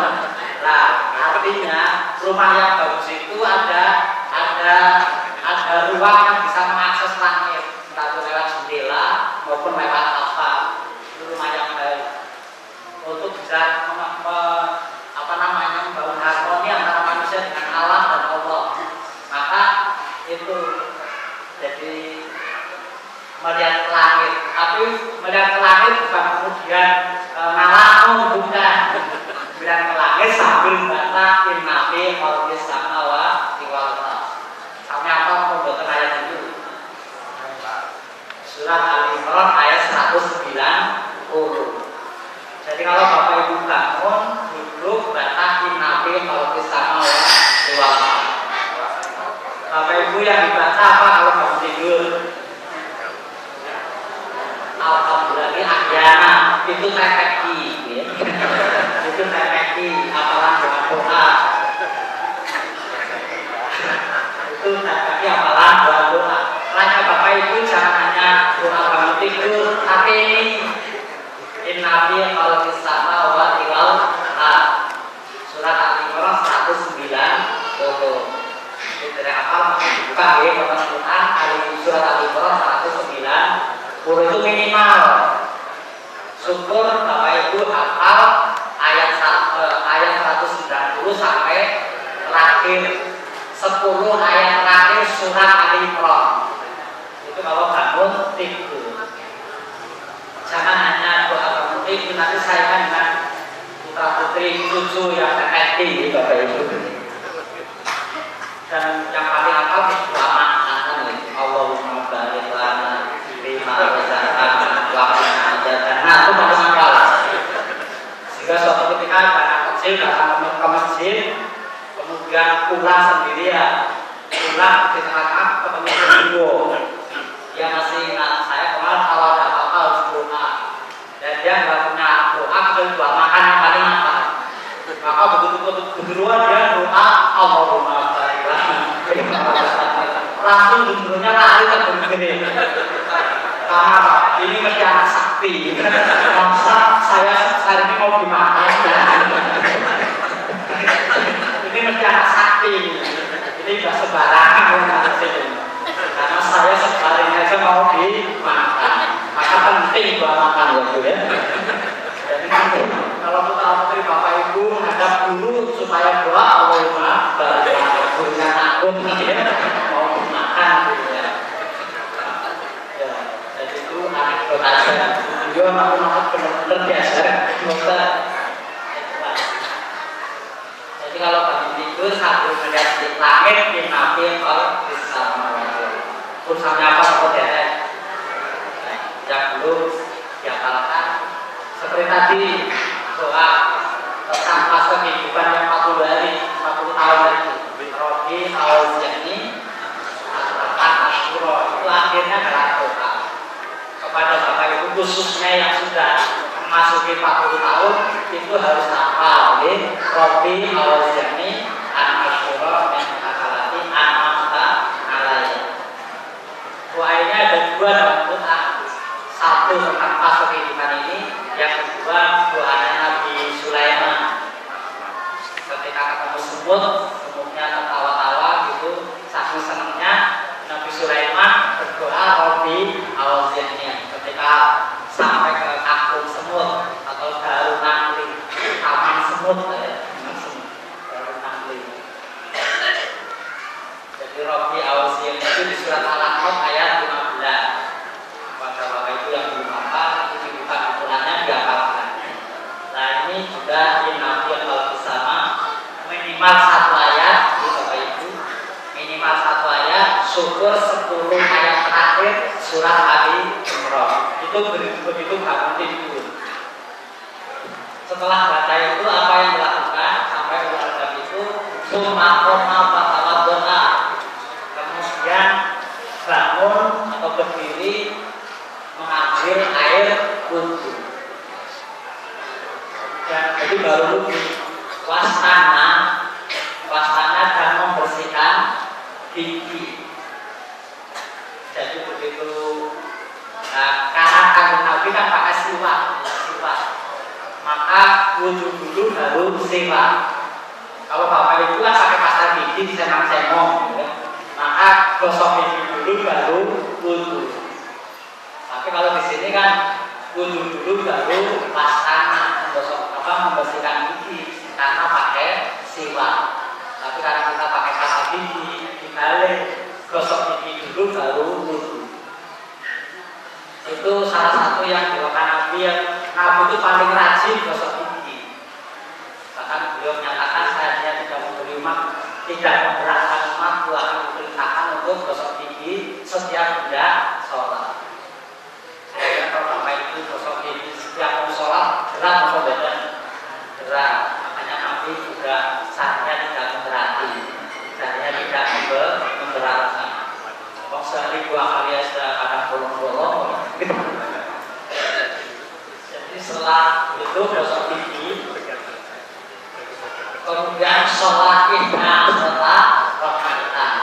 [SPEAKER 5] Nah, artinya rumah yang bagus itu ada ruang yang bisa mengakses langit, entah itu lewat jendela maupun lewat apa. Itu rumah yang baik untuk bisa membangun harmoni antara manusia dengan alam dan Allah. Maka itu jadi melihat ke langit, tapi melihat ke langit bukan kemudian ngalamun, bukan. Melihat ke langit sambil baca innafi khalqis samawati wal ardh. Sampai apa pembuatan ayat itu? Surat Al-Imran ayat 190. Jadi kalau Bapak Ibu bangun, duduk, baca innafi khalqis samawati wal ardh. Bapak Ibu yang dibaca apa kalau bangun tidur? Alhamdulillah ahyana, itu tepeki, ya. Itu tepeki, apalan doa. Itu tepeki apalan doa. Makanya Bapak Ibu jangan hanya doa bangun tidur, tapi ini innafi khalqis samawati wal ardh. Surat Al-Imran 190. Itu dari apa? Buka ya, teman-teman. Surat Al-Imran 190. Itu minimal. Syukur Bapak Ibu hafal ayat 190 sampai terakhir 10 ayat terakhir surat Al-Imran. Itu kalau bangun tidur. Jangan hanya doa bangun tidur, nanti saya kan dengan putra putri cucu yang happy, Bapak Ibu. Dan yang paling hafal itu doa makan, Allahumma barik lana lima rezeki wa qina adzaban. Nah, itu paling hafal. Sehingga suatu ketika anak kecil datang ke masjid, kemudian pulang sendirian, pulang di tengah-tengah ketemu beliau. Dia masih ingat, saya kemarin kalau ada apa-apa harus doa, dan dia nggak punya doa kecuali doa makan yang paling hafal. Maka begitu dia doa Allahumma barik lana, langsung dulunya lari ke begini. Karena ini mesti anak sakti. Masa saya hari ini mau dimakan? Ini mesti anak sakti. Ini sudah sembarangan karena saya sebaliknya aja mau dimakan. Maka penting doa makan ya Bu ya. Jadi kalau putra putri Bapak Ibu hadap dulu supaya doa Allahumma barik lana, gurunya takut ya mau dimakan gitu ya. Jadi itu anekdot aja. Dia maaf benar-benar biasa. Jadi kalau bangun tidur sambil melihat langit, innafi khalqis samawati. Urusannya apa saudara? Yang belum dihafalkan seperti tadi doa tentang fase kehidupan yang 40 hari, 40 tahun lagi. Robi awzani akan asyura, itu akhirnya adalah doa kepada Bapak Ibu khususnya yang sudah memasuki 40 tahun, itu harus hafal ya. Robi awzani akan asyura dan akalati anamta alaiya. Doanya ada dua dalam Quran. Satu tentang fase kehidupan ini, yang kedua doanya Nabi Sulaiman ketika ketemu semut, kemudian tertawa-tawa gitu, saking senangnya Nabi Sulaiman berdoa Rabbi awzini ketika sampai ke kampung semut atau Darun Namli, taman semut ya, Darun Namli. Jadi Rabbi awzini itu di surat Al-A'raf ayat 15. Pada Bapak Ibu yang belum hafal, itu dibuka Al-Qur'annya dihafalkan. Nah ini juga innafi khalqis sama, minimal 1 ayat, Bapak Ibu, minimal 1 ayat, syukur 10 ayat terakhir surat Ali Imran. itu begitu bangun tidur. Setelah baca itu apa yang dilakukan sampai keluarga itu sumakoma fatwa doa, kemudian bangun atau berdiri mengambil air wudhu. Dan jadi baru wastana dan membersihkan gigi. Jadi begitu karena kanjeng Nabi kan pakai siwak, maka wudhu dulu baru siwak. Kalau bapak itu kan pakai pasta gigi disenang-senong, ya. Maka gosok gigi dulu baru wudhu. Tapi kalau di sini kan wudhu dulu baru wastana, membersihkan gigi karena pakai siwak. Tapi karena kita pakai pasta gigi dibalik, gosok gigi dulu baru wudhu. Itu salah satu yang dilakukan Nabi, yang Nabi itu paling rajin gosok gigi. Bahkan beliau menyatakan saya tidak memberatkan umat, beliau akan diperintahkan untuk gosok gigi setiap hendak sholat. Saya kalau bapak itu gosok gigi setiap mau sholat berat atau beda? Berat. Makanya Nabi juga saya tidak memberati, saya tidak memberatkan. Kalau sehari 2 kali sudah kadang bolong-bolong. Jadi setelah itu gosok gigi, kemudian sholat isya setelah rakaat.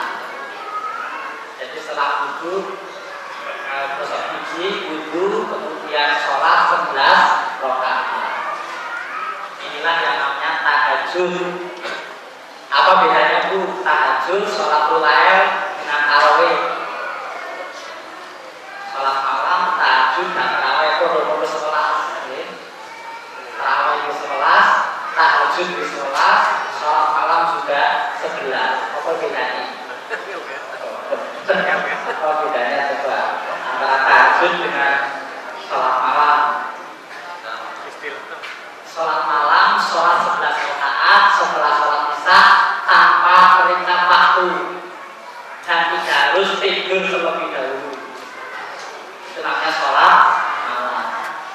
[SPEAKER 5] Jadi setelah wudhu, gosok gigi, wudhu, kemudian sholat 11 rakaat. Inilah yang namanya tahajud. Apa bedanya Bu? Tahajud, sholatul lail dengan tarawih. Sholat malam, tahajud dan tarawih itu nomor 11. Tarawih itu 11, tahajud itu 11, sholat malam juga 11. Apa bedanya? Apa bedanya coba antara tahajud dengan sholat malam? Sholat malam, sholat 11 rakaat setelah sholat isya tanpa perintah waktu dan tidak harus tidur terlebih dahulu. Itu namanya sholat malam.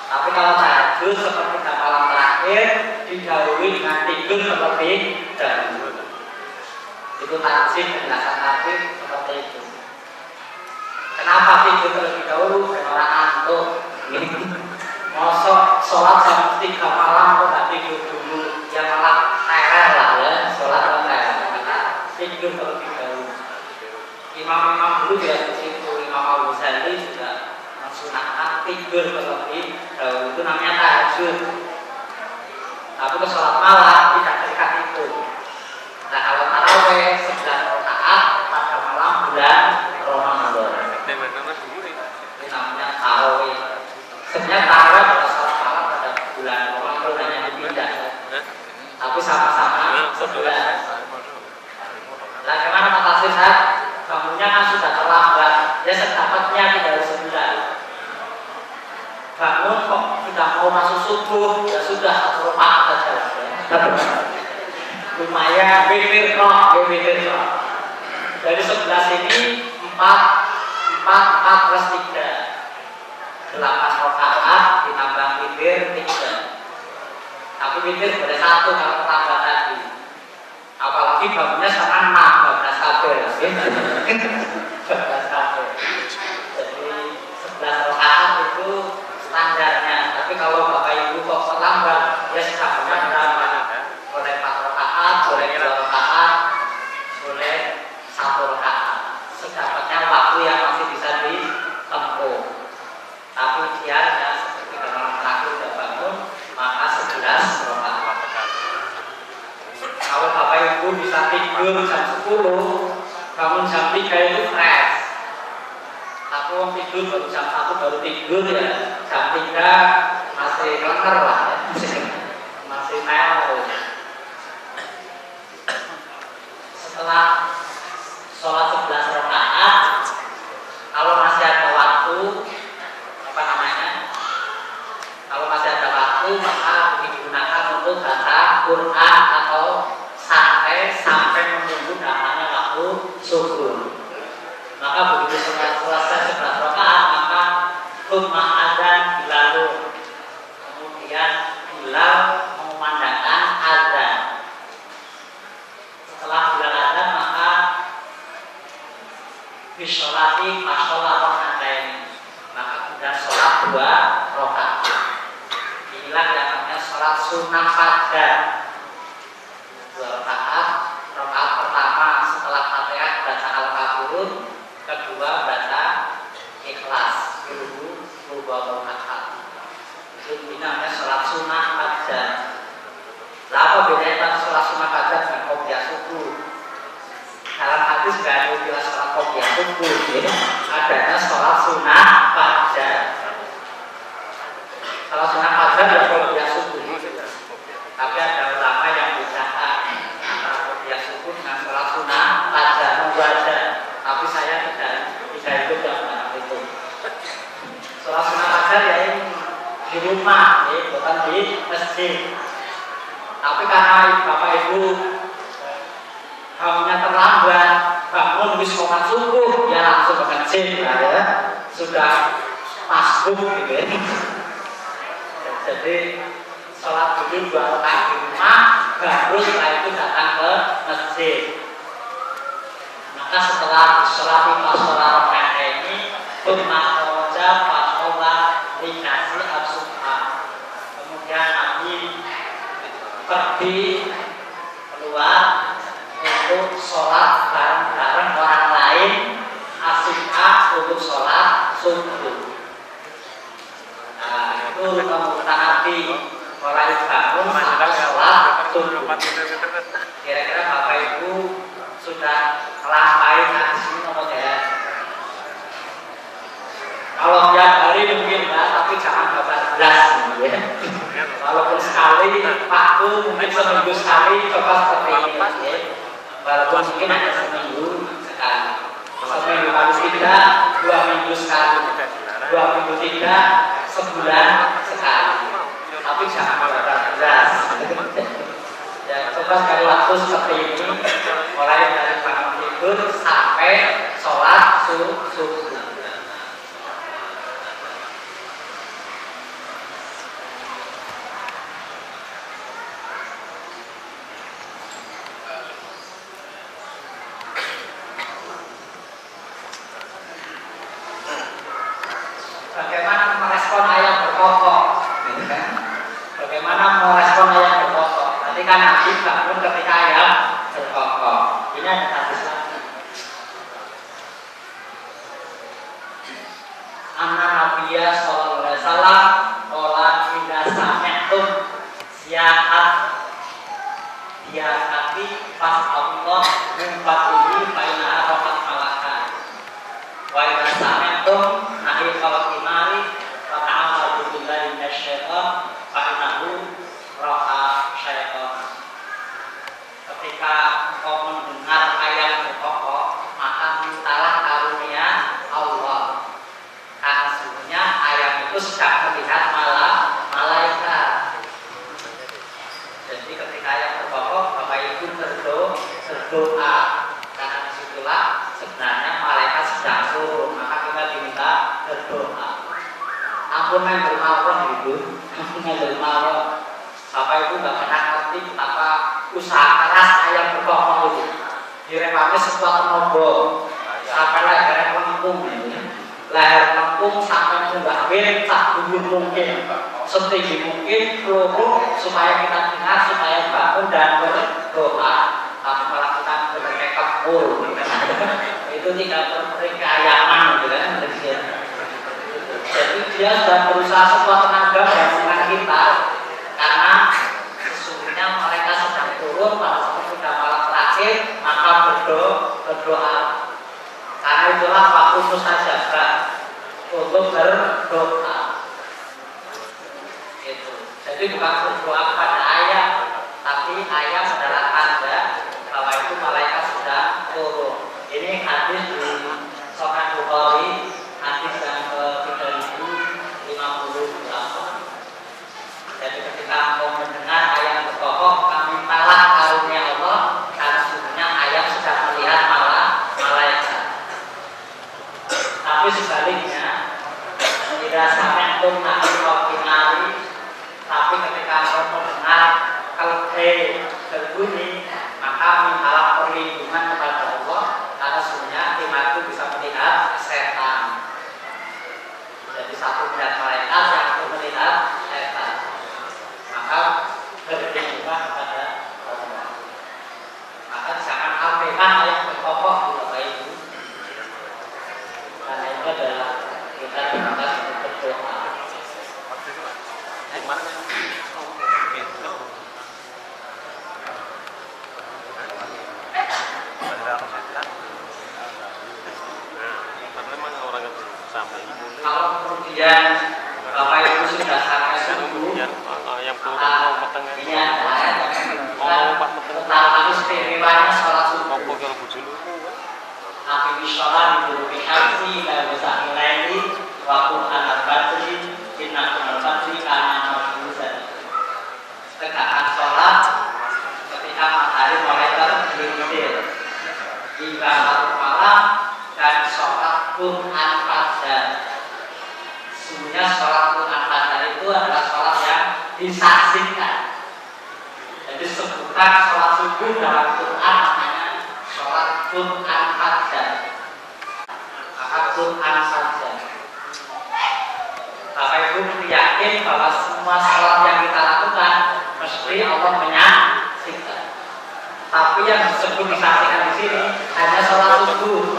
[SPEAKER 5] Tapi kalau tahajud seperti malam terakhir didahului dengan tidur terlebih dahulu. Itu tajwid penjelasan tajwid seperti itu. Kenapa tidur terlebih dahulu? Karena orang ngantuk. Mosok sholat jam 3 malam kok nggak tidur dulu? Ya malah terel lah ya, sholat terel. Tidur terlebih dahulu. Imam-imam dulu juga seperti itu. Imam Al-Ghazali juga sunahkan tidur terlebih dahulu, itu namanya tahajud. Tapi ke sholat malam tidak terikat itu. Nah kalau tarawih 11 rakaat pada malam bulan Ramadan, itu namanya tarawih. Sebenarnya tarawih adalah sholat malam pada bulan Ramadan, hanya dipindah, tapi sama-sama 11. Nah gimana kata Ustaz? Bangunnya kan sudah terlambat, ya sedapatnya tidak harus 9. Bangun kok sudah mau masuk subuh, ya sudah 1 rakaat saja. Lumayan witir kok. Dari 11 ini 4 plus 3, 8 rakaat ditambah witir 3. Tapi witir boleh 1 kalau terlambat tadi. Apalagi bangunnya sekarang 12 kabel. 12 kabel. Jadi 11 rakaat itu standarnya. Tapi kalau Bapak Ibu kok terlambat, ya sebenarnya berapa? Boleh 4 rakaat, boleh 2 rakaat, boleh 1 rakaat. Sedapatnya waktu yang masih bisa ditempuh. Tapi idealnya seperti kalau terakhir sudah bangun, maka 11 rakaat. Kalau Bapak Ibu bisa tidur jam 10, bangun jam 3 itu fresh. Tapi orang tidur baru jam 1 baru tidur ya, jam 3 masih lenger lah ya, masih melo. Setelah sholat 11 rakaat, kalau masih ada waktu, kalau masih ada waktu maka digunakan untuk baca Quran atau sampai menunggu datangnya waktu subuh. Maka begitu selesai 11 rakaat, maka Tsumma adzan Bilalun. Kemudian Bilal mengumandangkan adzan. Setelah Bilal adzan maka bisolati masolah rakatain, maka kemudian sholat 2 rakaat. Inilah yang namanya sholat sunnah fajar. 2 rakaat. Rakaat pertama setelah Fatihah baca Al-Kafirun, kedua baca Ikhlas. Dulu 2 rakaat. Itu namanya sholat sunnah fajar. Apa bedanya sholat sunnah fajar dengan qobliyah subuh? Dalam hadis tidak ada istilah sholat qobliyah subuh, adanya sholat sunnah fajar. Sholat sunnah fajar dan qobliyah subuh. Tapi ada ulama yang bedakan antara qobliyah subuh dengan sholat sunnah fajar, membaca. Tapi saya tidak ikut yang mana itu. Sholat sunnah fajar ya di rumah, bukan di masjid. Tapi karena Bapak Ibu kamunya terlambat, bangun habis sholat subuh, ya langsung ke masjid, ya sudah masbuk gitu ya. Jadi sholat dulu 2 rakaat di rumah, baru setelah itu datang ke masjid. Maka setelah sholat 5 sholat rakaat ini, bermakroja pasola dikasih absuha. Kemudian Nabi pergi keluar untuk sholat bareng-bareng orang lain, asyikah untuk sholat subuh. Nah itu kemudian Nabi mulai bangun sampai sholat subuh. Kira-kira Bapak Ibu sudah melampai hadis ini atau tidak? Kalau tiap hari mungkin enggak, tapi jangan baca belas ya. Walaupun sekali waktu mungkin seminggu sekali coba seperti ini ya. Walaupun mungkin ada seminggu sekali, seminggu kali 3, 2 minggu sekali, 2 minggu 3, sebulan sekali. Tapi jangan baca belas. Ya, coba sekali waktu seperti ini, mulai dari bangun tidur sampai sholat subuh. Bagaimana merespon ayat berpokok, gitu kan? Bagaimana merespon ayat berpokok? Nanti kan Nabi bangun ketika ayat berpokok. Ini ada hadis lagi. Anna Nabiya Sallallahu Alaihi Wasallam olah tidak sami'tum siahat diakati pas Allah mumpat ini baina rokat malaka. Wa idza sami'tum nahi kalau imari wa ta'awadu billahi minasyaitan fa innahu ra'a syaitan. Ketika engkau mendengar ayat berpokok, maka mintalah karunia Allah. Karena sesungguhnya ayat itu sedang melihat malaikat. Jadi ketika ayat berpokok, Bapak Ibu berdoa. Karena disitulah sebenarnya malaikat sedang turun, maka kita diminta berdoa. Ampun yang bermawon itu, ampun yang bermawon. Bapak Ibu nggak pernah ngerti betapa usaha keras ayam berkokok itu. Direpati sebuah tenaga sampai leher melengkung, leher melengkung sampai membahir tak dulu mungkin, setinggi mungkin peluru supaya kita dengar, supaya bangun dan berdoa. Tapi malah kita berkekak full. Itu tidak berkeayaman, gitu kan? Jadi dia sudah berusaha sekuat tenaga dengan kita, karena sesungguhnya mereka sedang turun pada saat sudah malam terakhir, maka berdoa. Karena itulah waktu mustajabah untuk berdoa. Itu. Jadi bukan berdoa kepada ayat, tapi ayat adalah tanda bahwa itu malaikat sedang turun. Ini hadis di Sahih Bukhari, hadis yang ke-3058. Jadi ketika engkau mendengar ayat berkokok, kami mintalah karunia Allah, karena sesungguhnya ayat sedang melihat malaikat. Tapi sebaliknya, tidak Kalau kemudian Bapak Ibu sudah sampai subuh, maka ini adalah tentang istimewanya sholat subuh. Akhiri sholat itu bihamdi dan bismillahirrahmanirrahim wa Qur'an al-Badri inna al-Badri kana mafuzan. Tegakkan sholat ketika matahari mulai tergelincir hingga larut malam dan sholat Qur'an Fajr. Sebenarnya sholat Qur'an Fajr itu adalah sholat yang disaksikan. Jadi sebutan sholat subuh dalam Qur'an namanya sholat Qur'an Fajr. Maka Qur'an Fajr. Bapak Ibu yakin bahwa semua sholat yang kita lakukan mesti Allah menyaksikan. Tapi yang disebut disaksikan di sini hanya sholat subuh.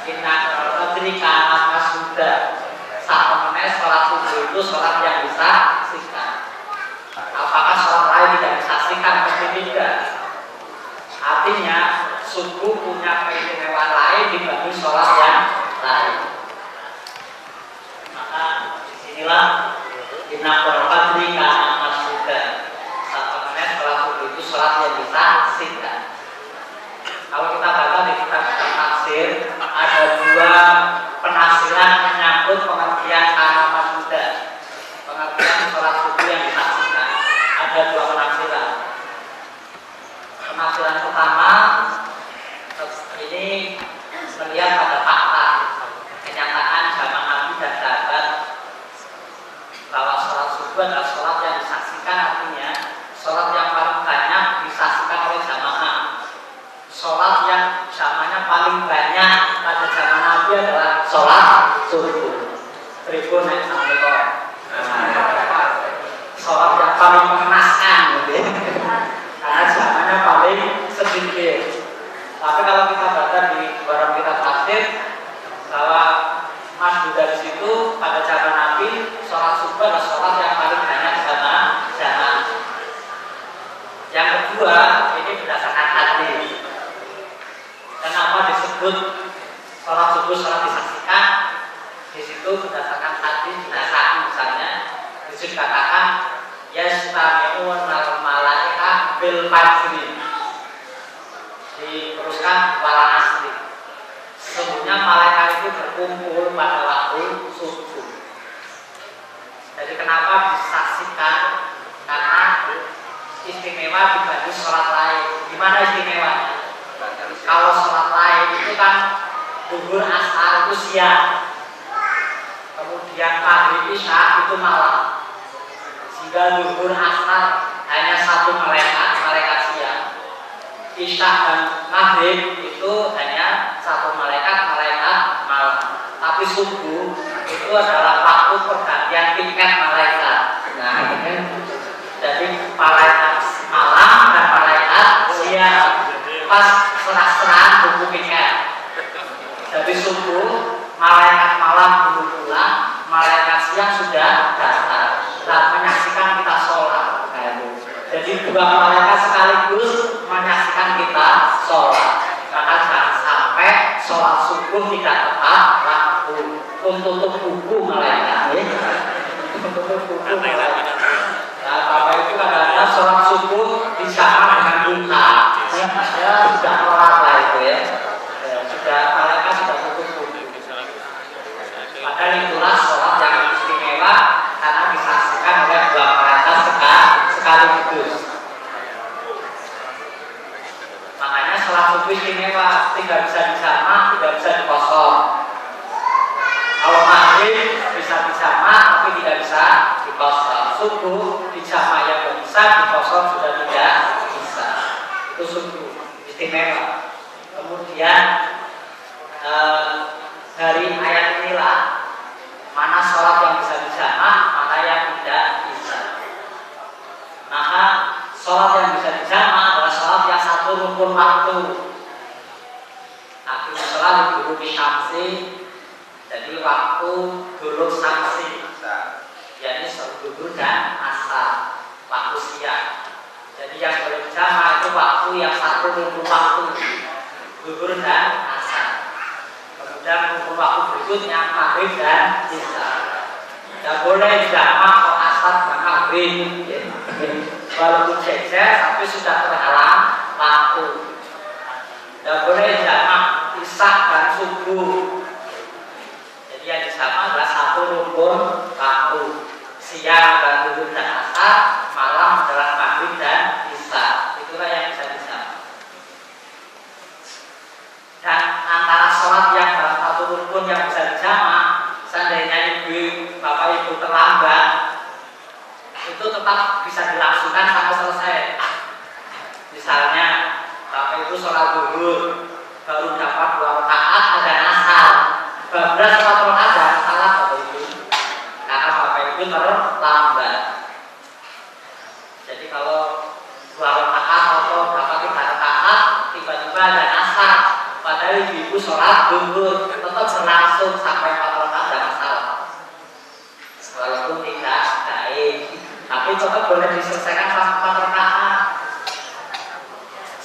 [SPEAKER 5] Inna al-Badrika Mas-Suda. Saat mengenai sholat subuh itu sholat yang disaksikan. Apakah sholat lain tidak disaksikan? Pasti tidak. Artinya subuh punya keistimewaan lain dibanding sholat yang lain. Maka disinilah Inna al-Badrika Mas-Suda. Saat mengenai sholat subuh itu sholat yang disaksikan. Kalau kita baca di kitab tafsir ada dua penafsiran menyangkut pengertian kana masuda. Pengertian sholat subuh yang disaksikan. Ada dua penafsiran. Penafsiran pertama ini melihat pada fakta kenyataan zaman Nabi dan sahabat bahwa sholat subuh adalah sholat yang disaksikan, artinya sholat yang paling banyak disaksikan oleh jamaah. Sholat yang zamannya paling banyak pada zaman Nabi adalah sholat subuh. Tribun yang sampai sholat yang paling mengenaskan, gitu. Karena zamannya paling sedikit. Tapi kalau kita baca di barang kita tafsir bahwa Mas Buddha di situ pada zaman Nabi sholat subuh adalah sholat yang paling banyak zaman. Yang kedua ini berdasarkan hadis. Kenapa disebut sholat subuh sholat disaksikan? Di situ berdasarkan hadis Nasa'i misalnya dikatakan yastami'una al-malaikah bil fajri. Diteruskan wal asri. Sesungguhnya malaikat itu berkumpul pada waktu subuh. Jadi kenapa disaksikan? Karena istimewa dibanding sholat lain. Gimana istimewanya? Kalau sholat lain itu kan zuhur asar itu siang, kemudian maghrib isya itu malam. Sehingga zuhur asar hanya satu malaikat siang, isya dan maghrib itu hanya satu malaikat malam. Tapi subuh itu adalah waktu pergantian tiket malaikat. Nah, jadi malaikat malam dan malaikat siang pas serah-serahan buku tiket. Jadi subuh malaikat malam belum pulang, malaikat siang sudah datang. Nah, menyaksikan kita sholat. Jadi dua malaikat sekaligus menyaksikan kita sholat. Maka jangan sampai sholat subuh tidak tepat waktu. Untuk buku malaikat. Untuk buku malaikat. Nah, Bapak itu kadang-kadang sholat subuh disama dengan duka. Saya sudah sholat lah itu ya. Sudah malaikat sudah buku. Padahal itulah sholat yang istimewa karena disaksikan oleh dua malaikat sekaligus. Makanya sholat subuh istimewa, tidak bisa dijamak, tidak bisa dikosong. Kalau maghrib bisa dijamak tapi tidak bisa dikosong. Subuh dijamak yang bisa, dikosong sudah tidak bisa. Itu subuh istimewa. Kemudian dari ayat inilah mana sholat yang bisa dijamak, mana yang tidak bisa. Maka sholat yang bisa dijamak adalah sholat yang satu rukun waktu. Akhirnya sholat dulu di syamsi, jadi waktu dulu samsi, yakni zuhur dan asar, waktu siang. Jadi yang boleh jamak itu waktu yang satu rukun waktu, zuhur dan asar. Kemudian rukun waktu berikutnya maghrib dan isya. Tidak boleh jamak atau asar dan maghrib, walaupun jejer tapi sudah terhalang waktu. Tidak boleh jamak isya dan subuh. Jadi yang dijamak adalah satu rukun waktu, siang dan zuhur dan asar, malam adalah maghrib dan isya. Itulah yang bisa dijamak. Dan antara sholat yang dalam satu rukun yang bisa dijamak, seandainya ibu, bapak ibu terlambat, itu tetap bisa dilangsungkan sampai selesai. Misalnya bapak ibu sholat zuhur baru dapat 2 rakaat ada asar, bablas 4 rakaat ada salah bapak ibu, karena bapak ibu terlambat. Jadi kalau 2 rakaat atau dapat 3 rakaat tiba-tiba ada asar, padahal ibu sholat zuhur tetap berlangsung sampai 4 rakaat ada masalah, walaupun tidak baik, tapi tetap boleh diselesaikan sampai 4 rakaat.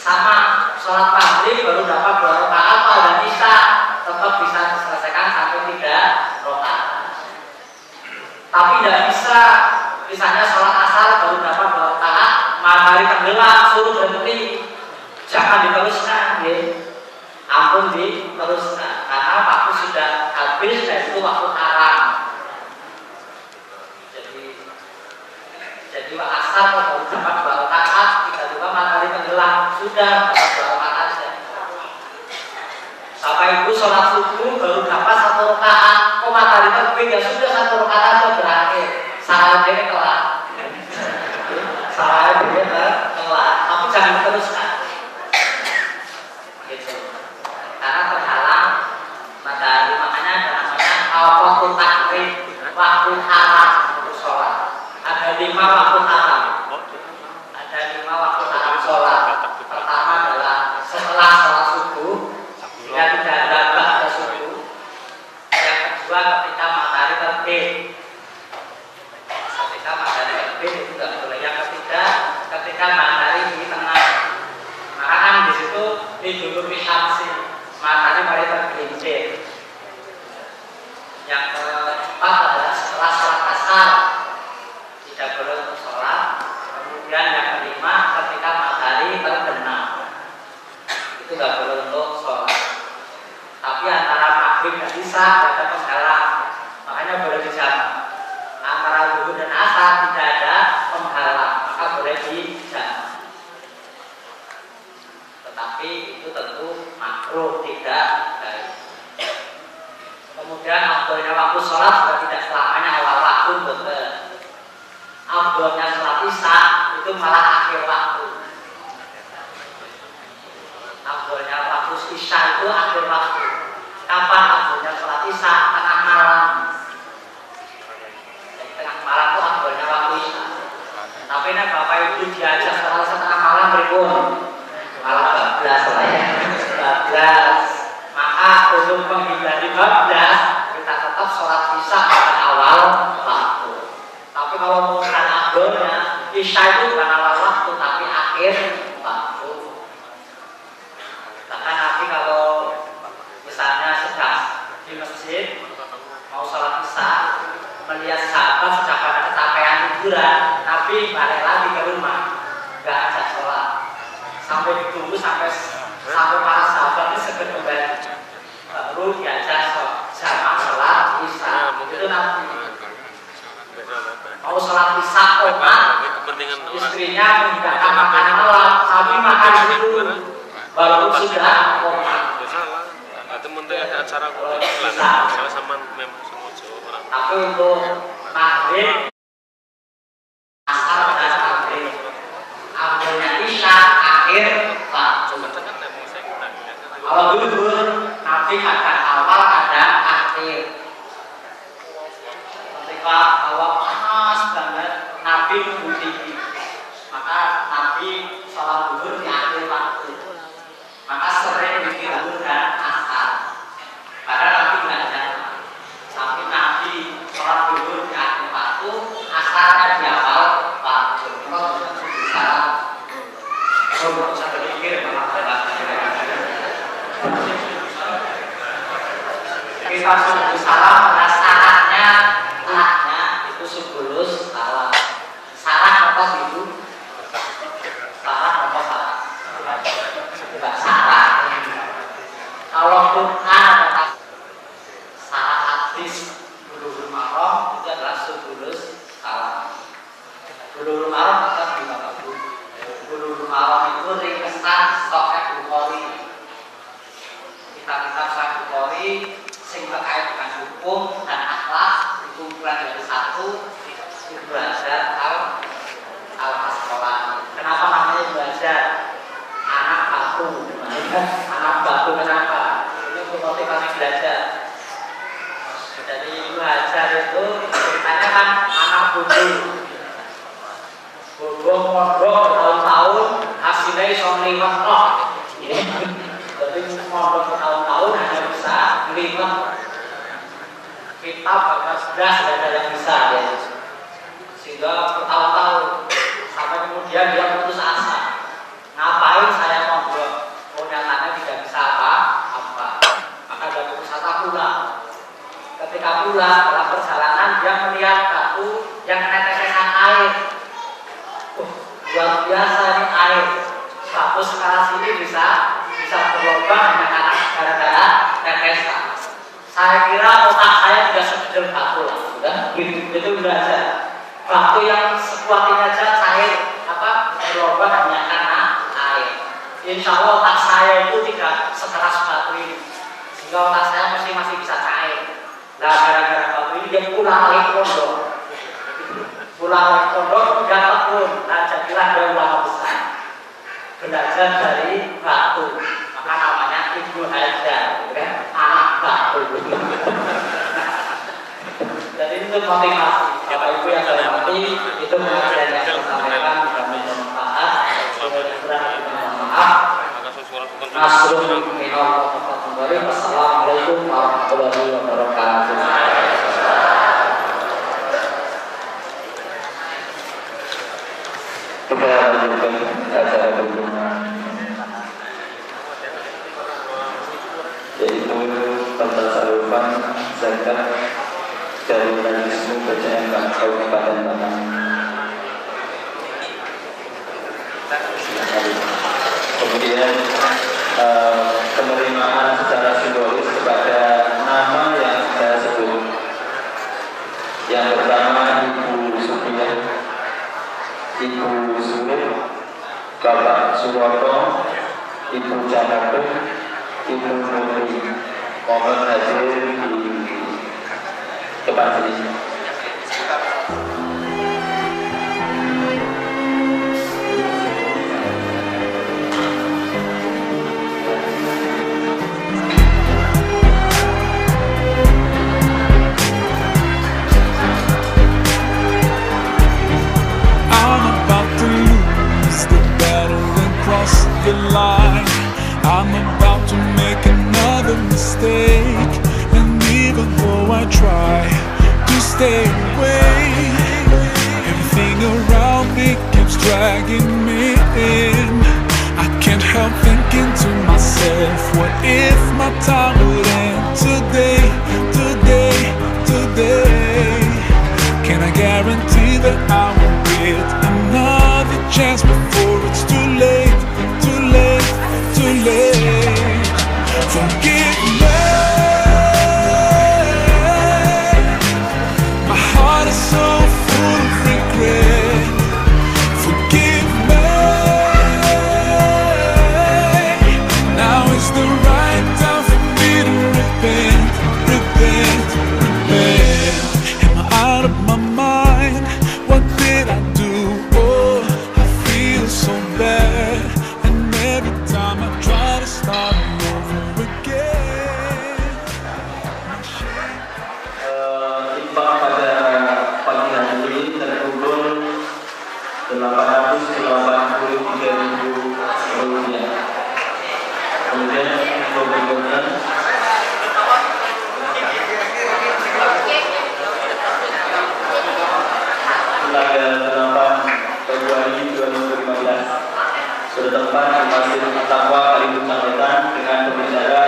[SPEAKER 5] Sama sholat maghrib baru dapat 2 rakaat dan isya tetap bisa diselesaikan sampai 3 rakaat. Tapi tidak bisa, misalnya sholat asar baru dapat 2 rakaat, matahari tenggelam suruh berhenti, jangan diteruskan, ya. Ampun diteruskan, karena waktu sudah habis dan itu waktu haram. Jadi asar baru dapat 2 rakaat, tiba-tiba matahari tenggelam, sudah dapat 2 rakaat saja. Bapak ibu sholat subuh baru dapat 1 rakaat, kok matahari terbit, ya sudah 1 rakaat saja berakhir, salah dia kelar, salah dia kelar, tapi jangan diteruskan, gitu. Karena terhalang matahari, makanya ada namanya waktu takrib, waktu haram untuk sholat. Ada 5 waktu haram. Ada 5 waktu haram sholat. Pertama adalah setelah sholat subuh, yang tidak ada ba'da subuh. Yang kedua ketika matahari terbit. Ketika matahari terbit itu tidak boleh. Yang ketiga ketika matahari di tengah. Maka kan di situ di dulu syamsi, matahari mulai tergelincir. Yang keempat adalah setelah sholat asar, tidak boleh untuk sholat. Kemudian yang kelima ketika matahari terbenam, itu tidak boleh untuk sholat. Tapi antara maghrib dan isya ada penghalang, makanya boleh dijamak. Antara zuhur dan asar tidak ada penghalang, maka boleh dijamak. Tetapi itu tentu makruh, tidak baik. Kemudian afdolnya waktu sholat juga tidak selamanya awal waktu, betul. Afdolnya sholat isya itu malah akhir waktu. Afdolnya waktu isya itu akhir waktu. Kapan afdolnya sholat isya? Tengah malam. Jadi tengah malam itu afdolnya waktu isya. Tapi ini bapak ibu diajak sholat setengah malam berikut, malam 12 lah ya, 12. Maka untuk menghindari 12 kita tetap sholat isya pada awal waktu. Tapi kalau bukan afdolnya, isya itu bukan awal waktu tapi akhir waktu. Bahkan nanti kalau misalnya sedang di masjid mau sholat isya, melihat sahabat sudah pada kecapean tiduran, Nabi balik lagi ke rumah, nggak ajak sholat sampai ditunggu sampai para sahabat ini segera kembali, baru diajak jamaah sholat isya. Itu nanti mau sholat isya koma, istrinya menghidangkan makanan malam, Nabi makan dulu walaupun sudah koma. Tapi untuk maghrib, asar dan maghrib, afdolnya isya akhir waktu. Kalau zuhur, Nabi kadang awal, kadang akhir. Ketika awal panas banget, Nabi nunggu tinggi, maka Nabi sholat zuhur di akhir waktu. Maka sering bikin zuhur dan asar. Padahal Nabi tidak ada. Tapi Nabi sholat zuhur di akhir waktu, asar syaratnya dihafal Pak Joko syarat bisa berpikir kita subuh salam pada syaratnya itu subulus salam. Syarat apa itu? Syarat apa syarat? Bukan syarat. Kalau Quran ada syarat hadis Bulughul Maram itu adalah subulus salam. Bulughul Maram kita di Bapak Bu. Bulughul Maram itu ringkesan Sahih Bukhari. Kitab-kitab Sahih Bukhari sing terkait dengan hukum dan akhlak itu kurang dari satu itu belajar al-sekolah. Kenapa namanya belajar? Anak baku. Anak baku kenapa? Ini motivasi belajar. Jadi belajar itu ceritanya kan anak bodoh. Bodoh mondok bertahun-tahun hasilnya liwat roh. Jadi mondok bertahun-tahun hanya bisa liwat kitab baca sebelas tidak ada yang bisa ya. Sehingga bertahun-tahun sampai kemudian dia putus asa. Ngapain saya mondok? Nyatanya tidak bisa apa-apa. Maka dia putus asa pulang. Ketika pulang dalam perjalanan dia melihat batu yang tetesan air. Luar biasa ini air. Batu sekelas ini bisa berlubang hanya karena gara-gara tetesan. Saya kira otak saya tidak sekecil batu lah, sudah. Itu belajar. Batu yang sekuat ini aja cair berlubang hanya karena air. Insya Allah otak saya itu tidak sekeras batu ini, sehingga otak saya masih bisa cair. Nah gara-gara batu ini dia pulang lagi pondok, dia tekun. Nah jadilah dia ulama besar, belajar dari batu. Maka namanya Ibnu Hajar, kan? Anak batu. Jadi itu motivasi. Bapak Ibu yang saya hormati, itu pengajian yang saya sampaikan kami bermanfaat. Maaf. Assalamualaikum warahmatullahi wabarakatuh.
[SPEAKER 6] Kita lanjutkan acara berikutnya, yaitu pentasarupan zakat dari Majelis BCMK Kabupaten Batang. Kemudian penerimaan secara simbolis kepada nama yang saya sebut. Yang pertama Ibu Supiah, Ibu Sulit, Bapak Suwoto, Ibu Janatun, Ibu Nuri. Mohon hadir di depan sini.
[SPEAKER 7] The line, I'm about to make another mistake, and even though I try to stay away, everything around me keeps dragging me in. I can't help thinking to myself, what if my time would end today, today, today? Can I guarantee that I will get another chance before it's too late? Too late. Forgive me. My heart is so full of regret. Forgive me. Now is the right time for me to repent. Am I out of my mind? What did I do? Oh, I feel so bad. Every time I try to start over again.
[SPEAKER 6] Infak pada pagi hari ini terkumpul 883.000 rupiah. Kemudian info berikutnya tanggal 8 Februari 2015 bertempat di Masjid At-Taqwa Kalibutan Wetan dengan pembicara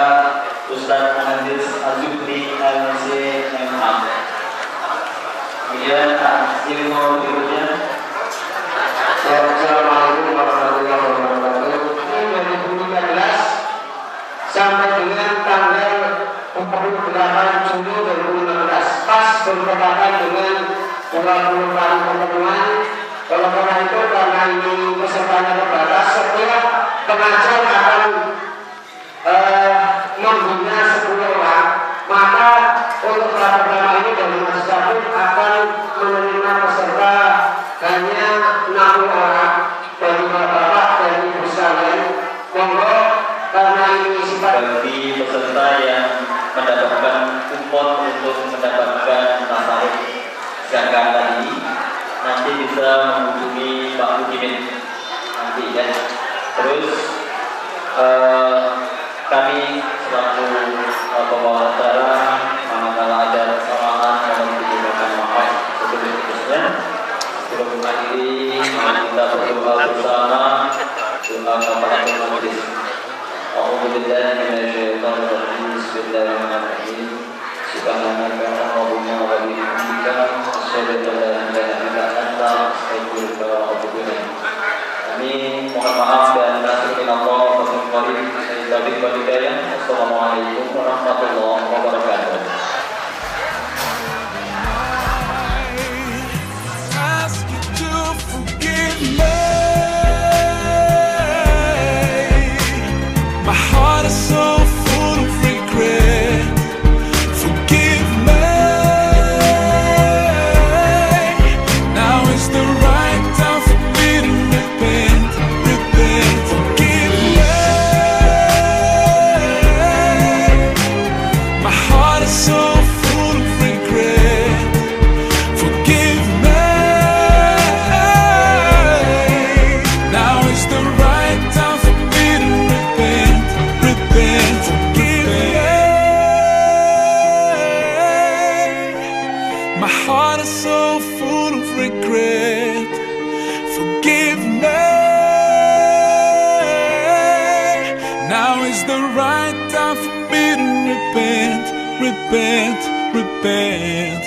[SPEAKER 6] Ustaz Muhammad Al-Jubri Al-Masih M.A. Kemudian ilmu berikutnya.
[SPEAKER 8] Assalamualaikum warahmatullahi wabarakatuh. Ini 2015 sampai dengan tanggal 28 Juni 2015 pas bertepatan dengan 20 kali pertemuan. Oleh karena itu, karena ini pesertanya terbatas, setiap pengajar akan membina 10 orang, maka untuk tahap pertama ini dari Mas Syafid akan menerima peserta hanya 60 orang dari bapak dan ibu sekalian. Monggo, karena ini sifat
[SPEAKER 6] bagi peserta yang mendapatkan kupon untuk mendapatkan tasawuf zakat tadi, nanti bisa menghubungi Pak Mujimin nanti ya. Terus kami selaku pembawa acara manakala ada kesalahan dalam mengucapkan maaf sebelum-sebelumnya. Sebelum mengakhiri, kita berdoa bersama doa kafaratul majlis. A'udzu billahi minasyaitonir rajim. Bismillahirrahmanirrahim. Subhanaka Allahumma wa bihamdika asyhadu an la ilaha illa anta astaghfiruka wa atubu ilaik. Kami mohon maaf dan nasyukuri Allah wa bihamdihi. Assalamualaikum warahmatullahi wabarakatuh.
[SPEAKER 7] Ask you to forgive me. My heart is so full of regret. Forgive me. Now is the right time for me to repent. Repent. Forgive me. My heart is so full of regret. Forgive me. Now is the right time for me to repent. Repent. Forgive me. My heart is so full of regret. Forgive me. Now is the right time for me to repent, repent, repent.